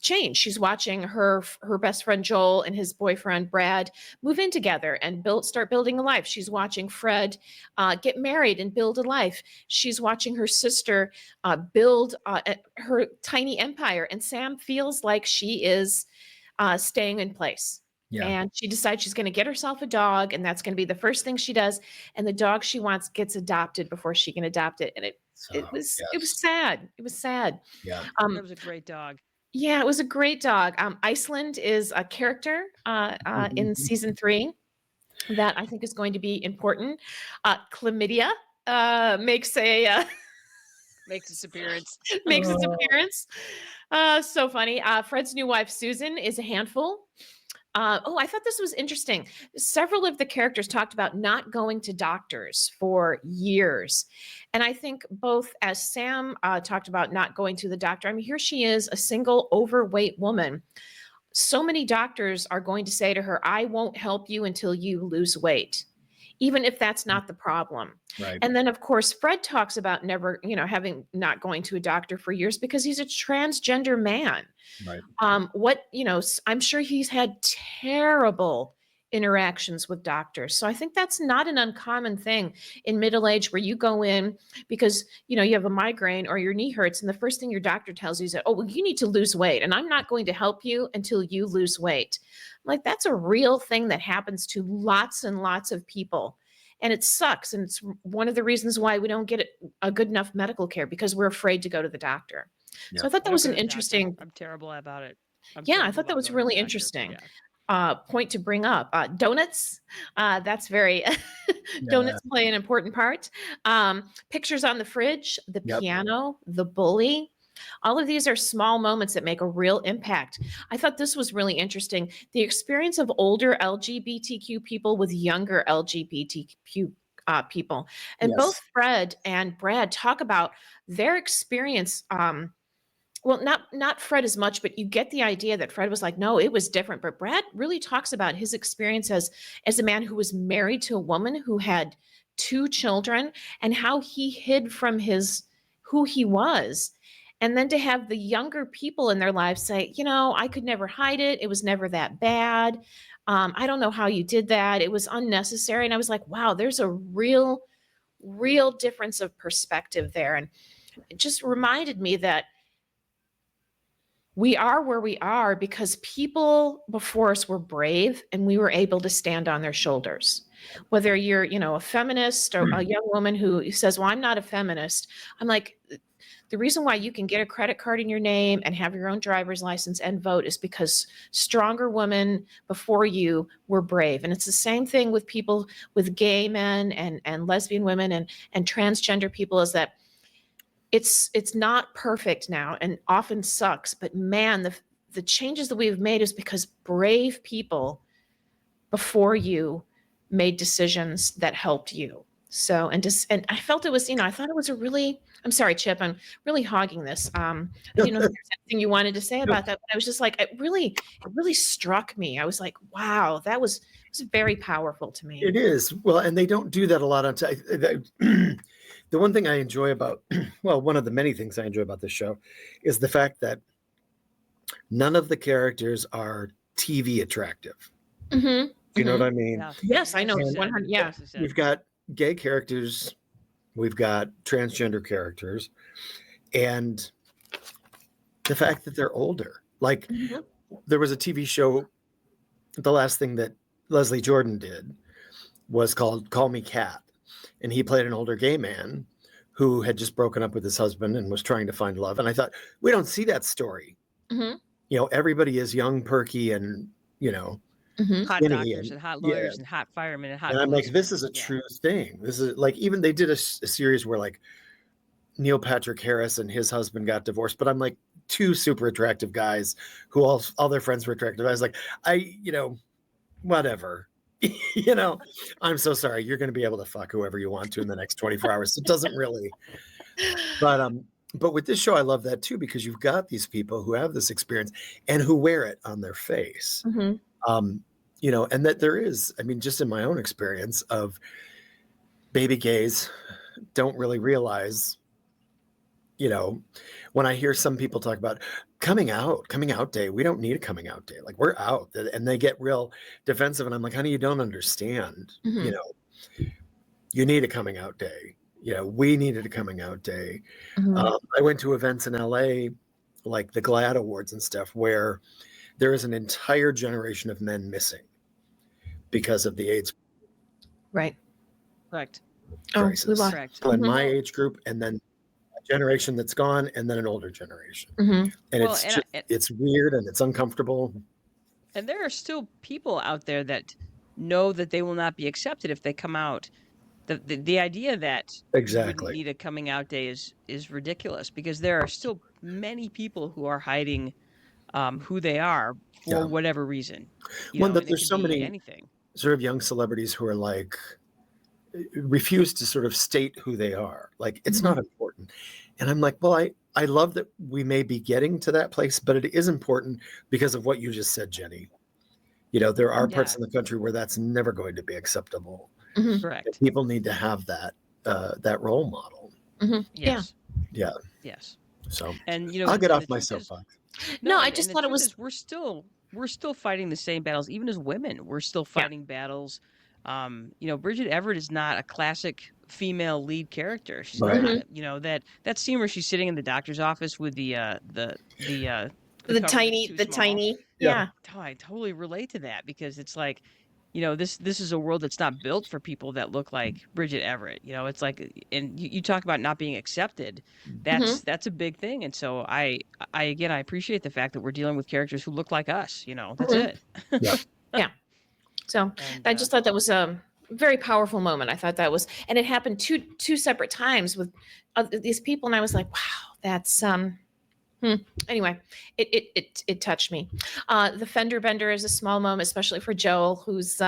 change. She's watching her best friend Joel and his boyfriend Brad move in together and start building a life. She's watching Fred get married and build a life. She's watching her sister build her tiny empire, and Sam feels like she is staying in place. Yeah. And she decides she's going to get herself a dog, and that's going to be the first thing she does. And the dog she wants gets adopted before she can adopt it. And So, it was yes. sad. It was sad. Yeah. That Um, was a great dog. yeah, it was a great dog. Iceland is a character in Mhm. season 3 that I think is going to be important. Chlamydia makes a Makes its appearance. makes its Oh, appearance. So funny. Fred's new wife Susan is a handful. I thought this was interesting. Several of the characters talked about not going to doctors for years. And I think both, as Sam talked about not going to the doctor, I mean, here she is, a single overweight woman. So many doctors are going to say to her, I won't help you until you lose weight, even if that's not the problem. right. And then, of course, Fred talks about never, having not going to a doctor for years because he's a transgender man. Right. I'm sure he's had terrible interactions with doctors. So I think that's not an uncommon thing in middle age, where you go in because you have a migraine or your knee hurts, and the first thing your doctor tells you is that, oh, well, you need to lose weight, and I'm not going to help you until you lose weight. Like, that's a real thing that happens to lots and lots of people. And it sucks. And it's one of the reasons why we don't get a good enough medical care, because we're afraid to go to the doctor. So Yeah. I thought I that don't was go an to the doctor. interesting, I'm terrible about it. I'm yeah, I terrible thought that about was going to the really doctor. interesting Yeah. point to bring up. Donuts, that's very, Yeah. donuts play an important part. Pictures on the fridge, the Yep. piano, the bully. All of these are small moments that make a real impact. I thought this was really interesting. The experience of older LGBTQ people with younger LGBTQ people. And both Yes. Fred and Brad talk about their experience. Well, not Fred as much, but you get the idea that Fred was like, no, it was different. But Brad really talks about his experience as a man who was married to a woman who had 2 children, and how he hid from his who he was. And then to have the younger people in their lives say, I could never hide it. It was never that bad. I don't know how you did that. It was unnecessary. And I was like, wow, there's a real difference of perspective there. And it just reminded me that we are where we are because people before us were brave, and we were able to stand on their shoulders. Whether you're, a feminist or a young woman who says, well, I'm not a feminist. I'm like, the reason why you can get a credit card in your name and have your own driver's license and vote is because stronger women before you were brave. And it's the same thing with people, with gay men and lesbian women and transgender people, is that it's not perfect now and often sucks, but man, the changes that we've made is because brave people before you made decisions that helped you. So, and I felt it was, I thought it was a really, I'm sorry, Chip, I'm really hogging this. I didn't know if there's anything you wanted to say about that, but I was just like, it really struck me. I was like, wow, it was very powerful to me. It is. Well, and they don't do that a lot on time. The one thing I enjoy about, well, one of the many things I enjoy about this show is the fact that none of the characters are TV attractive. Mm-hmm. You know what I mean? Yeah. Yes, I know. Nicely said. 100, yeah. Nicely said. We've got gay characters, we've got transgender characters, and the fact that they're older. Like, Mhm. there was a TV show, the last thing that Leslie Jordan did was called Call Me Kat. And he played an older gay man who had just broken up with his husband and was trying to find love. And I thought, we don't see that story. Mhm. Everybody is young, perky, and, Mhm. Hot skinny doctors and hot yeah. lawyers and hot firemen and hot And I'm like, policemen. this is a Yeah. true thing. This is like, even they did a series where like Neil Patrick Harris and his husband got divorced, but I'm like, two super attractive guys who all their friends were attractive. I was like, whatever. I'm so sorry. You're going to be able to fuck whoever you want to in the next 24 hours. It doesn't really. But with this show, I love that too, because you've got these people who have this experience and who wear it on their face. Mhm. And that there is, I mean, just in my own experience of baby gays don't really realize, when I hear some people talk about coming out day, we don't need a coming out day. Like, we're out, and they get real defensive. And I'm like, honey, you don't understand. Mhm. You need a coming out day. We needed a coming out day. Mhm. I went to events in LA, like the GLAAD Awards and stuff, where there is an entire generation of men missing because of the AIDS Right. Correct. crisis. We lost. Correct. In Mhm. my age group, and then a generation that's gone, and then an older generation. Mhm. And Well, it's weird and it's uncomfortable. and there are still people out there that know that they will not be accepted if they come out. The idea that you wouldn't Exactly. need a coming out day is ridiculous, because there are still many people who are hiding who they are for Yeah. whatever reason. One that And it there's could so be many anything. sort of young celebrities who are like, refuse to sort of state who they are. Like, it's Mhm. not important. And I'm like, well, I love that we may be getting to that place, but it is important because of what you just said, Jenny. There are parts Yeah. in the country where that's never going to be acceptable. Mhm. And Correct. people need to have that role model. Mhm. Yeah. Yes. Yeah. Yes. So And I'll get and off the my truth is, soapbox. No, I and just the thought it truth was. is we're still fighting the same battles, even as women. We're still Yeah. fighting battles. Bridget Everett is not a classic female lead character. She's Right. not. That scene where she's sitting in the doctor's office with the The cover that's tiny, too the small. tiny. Yeah. Yeah. I totally relate to that, because it's like, this is a world that's not built for people that look like Bridget Everett. It's like, and you talk about not being accepted. Mhm. That's a big thing. And so I appreciate the fact that we're dealing with characters who look like us. That's Mhm. it. Yeah. Yeah. So And I just thought that was a very powerful moment. I thought that was, and it happened two separate times with these people, and I was like, wow, that's Anyway, it touched me. The fender bender is a small moment, especially for Joel, who's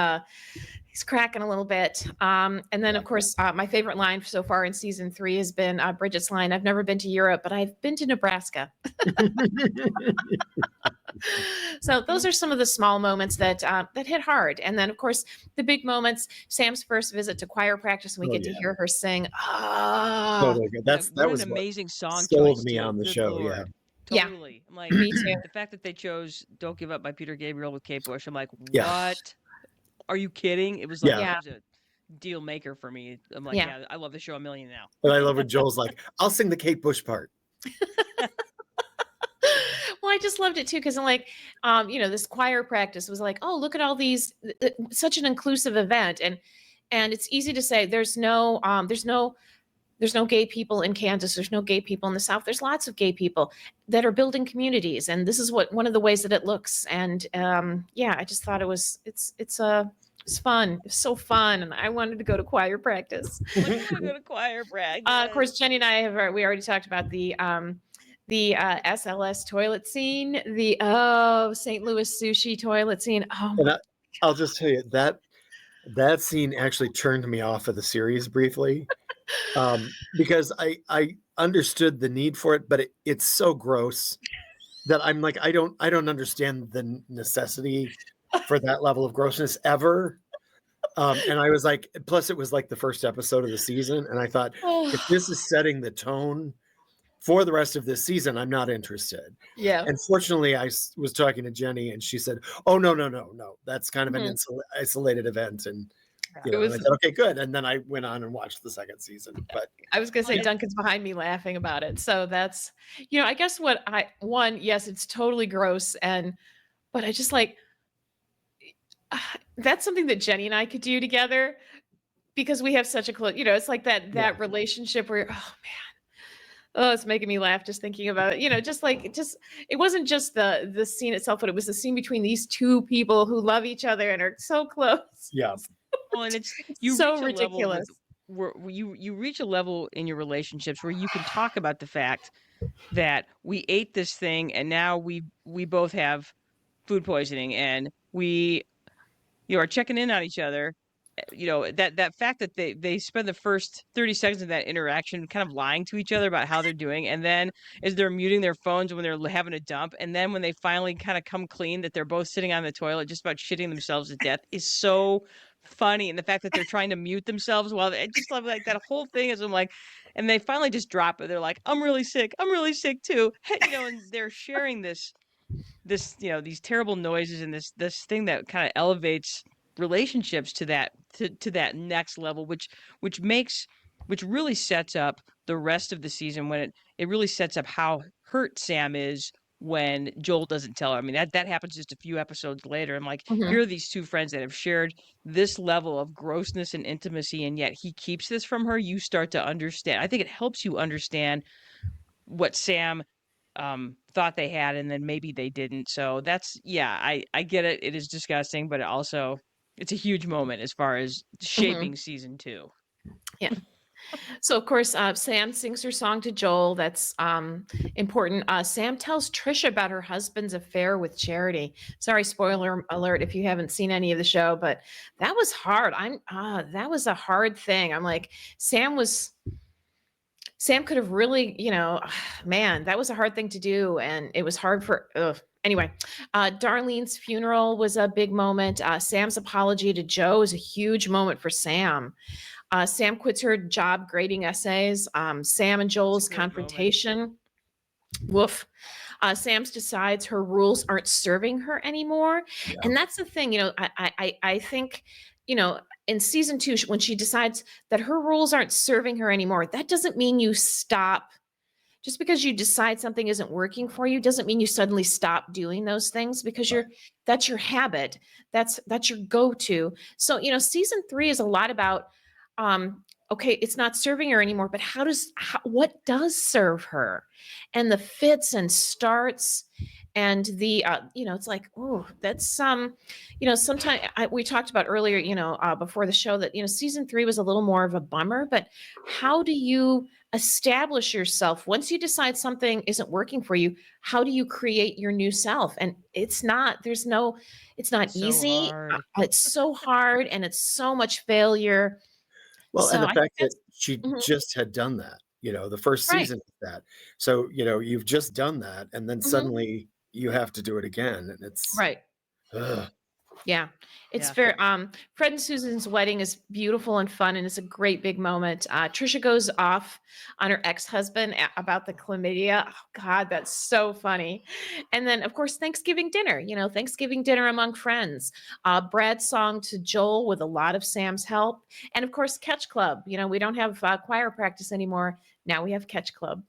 he's cracking a little bit. And then, of course, my favorite line so far in season 3 has been Bridget's line, "I've never been to Europe, but I've been to Nebraska." So those are some of the small moments that hit hard. And then, of course, the big moments: Sam's first visit to choir practice, and we Oh, get to yeah. hear her sing. Ah, Totally good. yeah, That what an was what amazing song sold choice me too. on the Good show. Lord. Yeah. yeah, Totally. I'm like, me too. the fact that they chose "Don't Give Up" by Peter Gabriel with Kate Bush. I'm like, Yeah. what? Are you kidding? It was like, Yeah. it was a deal maker for me. I'm like, Yeah. yeah, I love the show a million now. And I love when Joel's like, I'll sing the Kate Bush part. Well, I just loved it too, because I'm like, this choir practice was like, oh, look at all these, such an inclusive event, and it's easy to say there's no There's no gay people in Kansas. There's no gay people in the South. There's lots of gay people that are building communities, and this is what one of the ways that it looks. And yeah, I just thought it's fun. It's so fun, and I wanted to go to choir practice. Well, you want to go to choir Of course, practice. Jenny and I have we already talked about the SLS toilet scene, the St. Louis sushi toilet scene. Oh And my I'll just tell you that scene actually turned me off of the series briefly, because I understood the need for it, but it's so gross that I'm like, I don't understand the necessity for that level of grossness ever. And I was like, plus it was like the first episode of the season, and I thought, if God. this is setting the tone for the rest of this season, I'm not interested. Yeah. And fortunately, I was talking to Jenny, and she said, "Oh, no, no, no, no, that's kind of an Mhm. isolated event." And Yeah. It and I was said, "Okay, good." And then I went on and watched the second season. But I was gonna Well, say yeah, Duncan's behind me laughing about it. So that's, I guess what yes, it's totally gross, but I just like that's something that Jenny and I could do together because we have such a close, it's like that yeah, relationship where, oh man, oh, it's making me laugh just thinking about it. Just it wasn't just the scene itself, but it was the scene between these two people who love each other and are so close. yeah, well, and it's It's you so reach a level with ridiculous. where you reach a level in your relationships where you can talk about the fact that we ate this thing and now we both have food poisoning and we are checking in on each other. That fact that they spend the first 30 seconds of that interaction kind of lying to each other about how they're doing, and then as they're muting their phones when they're having a dump, and then when they finally kind of come clean that they're both sitting on the toilet just about shitting themselves to death is so funny. And the fact that they're trying to mute themselves while I just love like that whole thing is I'm like, and they finally just drop it. They're like, I'm really sick too. And they're sharing this these terrible noises and this thing that kind of elevates relationships to that next level, which really sets up the rest of the season when it really sets up how hurt Sam is when Joel doesn't tell her. I mean, that happens just a few episodes later. I'm like, here Mhm. are these two friends that have shared this level of grossness and intimacy, and yet he keeps this from her. You start to understand. I think it helps you understand what Sam thought they had, and then maybe they didn't. So that's, yeah, I get it. It is disgusting, but it's a huge moment as far as Mhm. shaping season 2. Yeah. So of course, Sam sings her song to Joel. That's important. Sam tells Trisha about her husband's affair with Charity. Sorry, spoiler alert if you haven't seen any of the show, but that was hard. That was a hard thing. I'm like, Sam could have really, man, that was a hard thing to do, and it was hard for. Ugh. Anyway, Darlene's funeral was a big moment. Sam's apology to Joe is a huge moment for Sam. Sam quits her job grading essays. Sam and It's a Joel's great moment. confrontation. Woof. Sam's decides her rules aren't serving her anymore, yeah, and that's the thing. I think, in season 2 when she decides that her rules aren't serving her anymore, that doesn't mean you stop. Just because you decide something isn't working for you doesn't mean you suddenly stop doing those things because right. that's your habit. That's your go-to. So, season 3 is a lot about okay, it's not serving her anymore, but what does serve her? And the fits and starts and the it's like, oh, that's sometimes we talked about earlier, before the show that, season 3 was a little more of a bummer, but how do you establish yourself once you decide something isn't working for you? How do you create your new self? And it's not So easy. hard. It's so hard, and it's so much failure. Well, So and the I think fact that that's she mhm, just had done that, the first right. season of that. So, you've just done that, and then Mhm, suddenly you have to do it again, and it's right. ugh, Yeah, it's Yeah. fair. Fred and Susan's wedding is beautiful and fun, and it's a great big moment. Trisha goes off on her ex-husband about the chlamydia. Oh God, that's so funny. And then, of course, Thanksgiving dinner. Thanksgiving dinner among friends. Brad's song to Joel with a lot of Sam's help, and of course, Catch Club. We don't have choir practice anymore. Now we have Catch Club.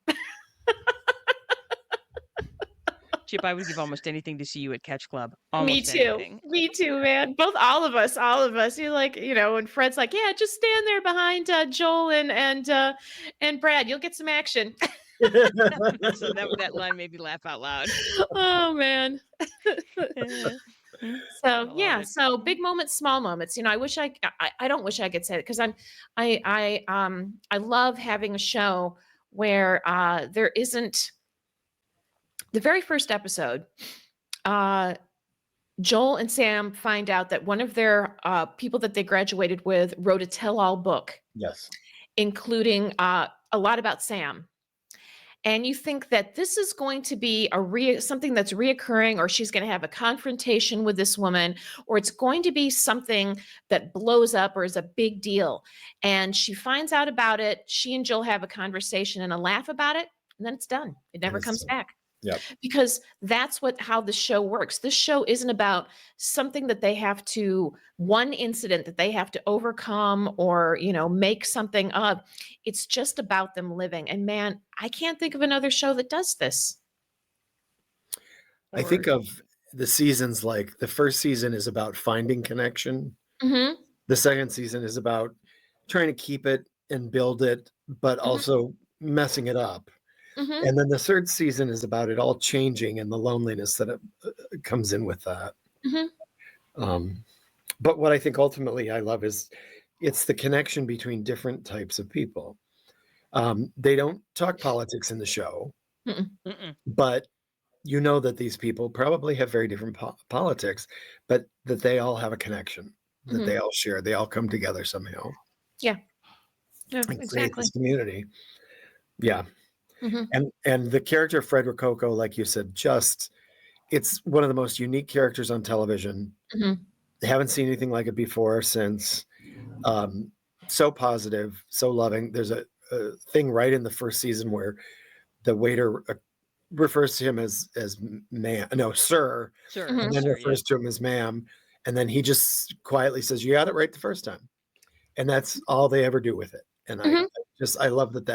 Chip, I would give almost anything to see you at Catch Club. Me Almost too. anything. Me too, man. All of us. You're like, and Fred's like, yeah, just stand there behind Joel and Brad. You'll get some action. So that line made me laugh out loud. Oh man. I So love yeah, it. so big moments, small moments. I wish I don't wish I could say it because I love having a show where there isn't the very first episode. Joel and Sam find out that one of their people that they graduated with wrote a tell-all book, Yes. including a lot about Sam. And you think that this is going to be something that's reoccurring, or she's going to have a confrontation with this woman, or it's going to be something that blows up or is a big deal. And she finds out about it. She and Joel have a conversation and a laugh about it, and then it's done. It never comes back. Yep. Because that's how the show works. This show isn't about something that they have to, one incident that they have to overcome or, make something of. It's just about them living. And man, I can't think of another show that does this. I think of the seasons like the first season is about finding connection. Mm-hmm. The second season is about trying to keep it and build it, but also messing it up. Mm-hmm. And then the third season is about it all changing and the loneliness that comes in with that. Mm-hmm. But what I think ultimately I love is it's the connection between different types of people. They don't talk politics in the show, but that these people probably have very different politics, but that they all have a connection, that they all share, they all come together somehow. Yeah, and create exactly. this community. Yeah. And the character of Fred Rococo, like you said, it's one of the most unique characters on television. Haven't seen anything like it before since. So positive, so loving. There's a thing right in the first season where the waiter refers to him as ma'am, no, sir, and then refers to him as ma'am, and then he just quietly says, "You got it right the first time," and that's all they ever do with it. And I love that.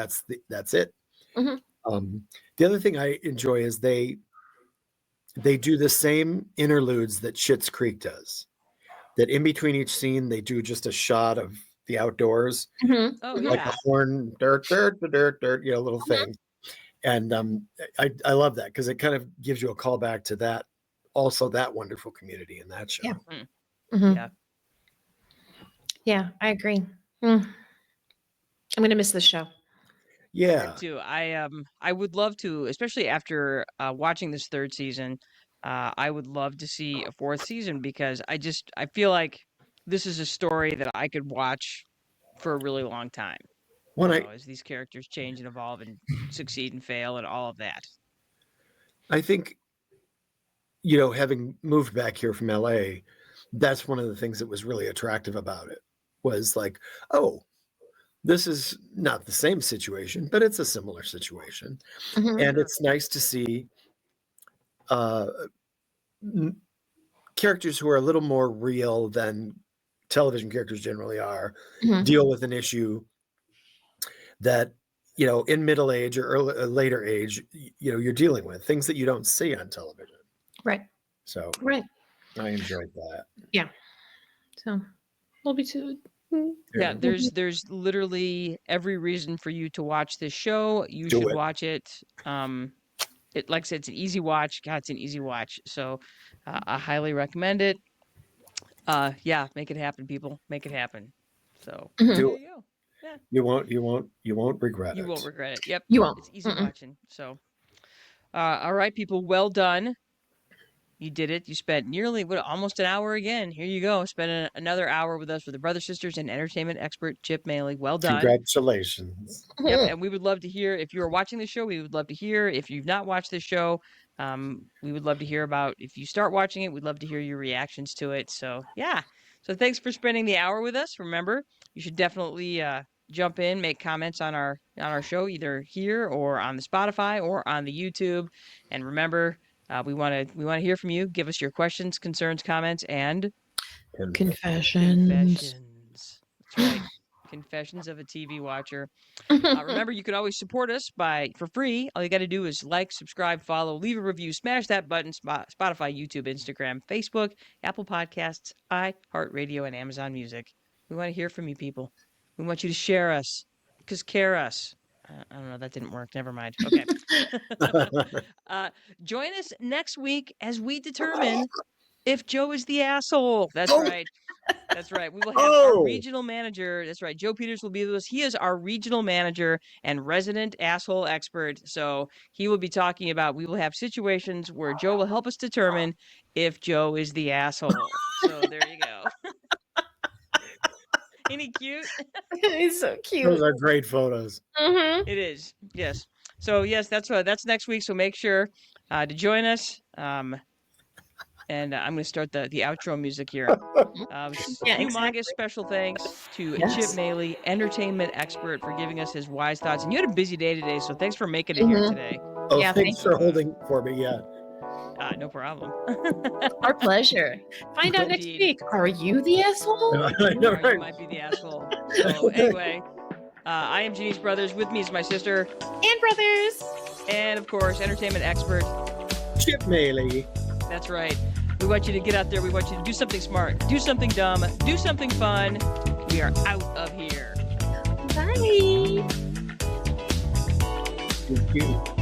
That's it. The other thing I enjoy is they do the same interludes that Schitt's Creek does. That in between each scene, they do just a shot of the outdoors, like a horn, dirt, little thing. And I love that because it kind of gives you a call back to that, also that wonderful community in that show. Yeah, I agree. I'm gonna miss this show. Yeah, too. I would love to, especially after watching this third season. I would love to see a fourth season because I feel like this is a story that I could watch for a really long time. As these characters change and evolve and succeed and fail and all of that. I think, having moved back here from LA, that's one of the things that was really attractive about it was like, oh, this is not the same situation, but it's a similar situation. And it's nice to see characters who are a little more real than television characters generally are, deal with an issue that, in middle age or later age, you're dealing with things that you don't see on television. Right. So I enjoyed that. Yeah. So we'll be too. Yeah, there's literally every reason for you to watch this show. You should watch it. It, like I said, it's an easy watch. God, it's an easy watch. So I highly recommend it. Make it happen, people. Make it happen. So there you go. Yeah. You won't regret it. You won't regret it. Yep. You won't. It's easy watching. So all right, people, well done. You did it. You spent nearly almost an hour again. Here you go. Spend another hour with us with the brothers, sisters, and entertainment expert Chip Moehle. Well done. Congratulations. Yep. And we would love to hear if you are watching the show. We would love to hear if you've not watched this show. We would love to hear about if you start watching it. We'd love to hear your reactions to it. So yeah. So thanks for spending the hour with us. Remember, you should definitely jump in, make comments on our show, either here or on the Spotify or on the YouTube. And remember, we want to hear from you. Give us your questions, concerns, comments, and confessions. That's right. Confessions of a TV Watcher. Remember, you can always support us for free. All you got to do is like, subscribe, follow, leave a review, smash that button. Spotify, YouTube, Instagram, Facebook, Apple Podcasts, iHeartRadio, and Amazon Music. We want to hear from you, people. We want you to share us, because care us. I don't know. That didn't work. Never mind. Okay. Join us next week as we determine if Joe is the asshole. That's right. That's right. We will have our regional manager. That's right. Joe Peters will be with us. He is our regional manager and resident asshole expert. So he will be talking about, we will have situations where Joe will help us determine if Joe is the asshole. So there you go. Ain't he cute? He's so cute. Those are great photos. Mm-hmm. It is. Yes. So yes, that's next week. So make sure to join us. And I'm going to start the outro music here. Humongous special thanks to Chip Moehle, entertainment expert, for giving us his wise thoughts. And you had a busy day today, so thanks for making it here today. Oh, yeah, thanks for holding for me. Yeah. No problem. Our pleasure. Find out next week. Are you the asshole? I know, right? You might be the asshole. So anyway, I am Jeannie's brothers. With me is my sister. And brothers. And of course, entertainment expert Chip Moehle. That's right. We want you to get out there. We want you to do something smart, do something dumb, do something fun. We are out of here. Bye. Thank you.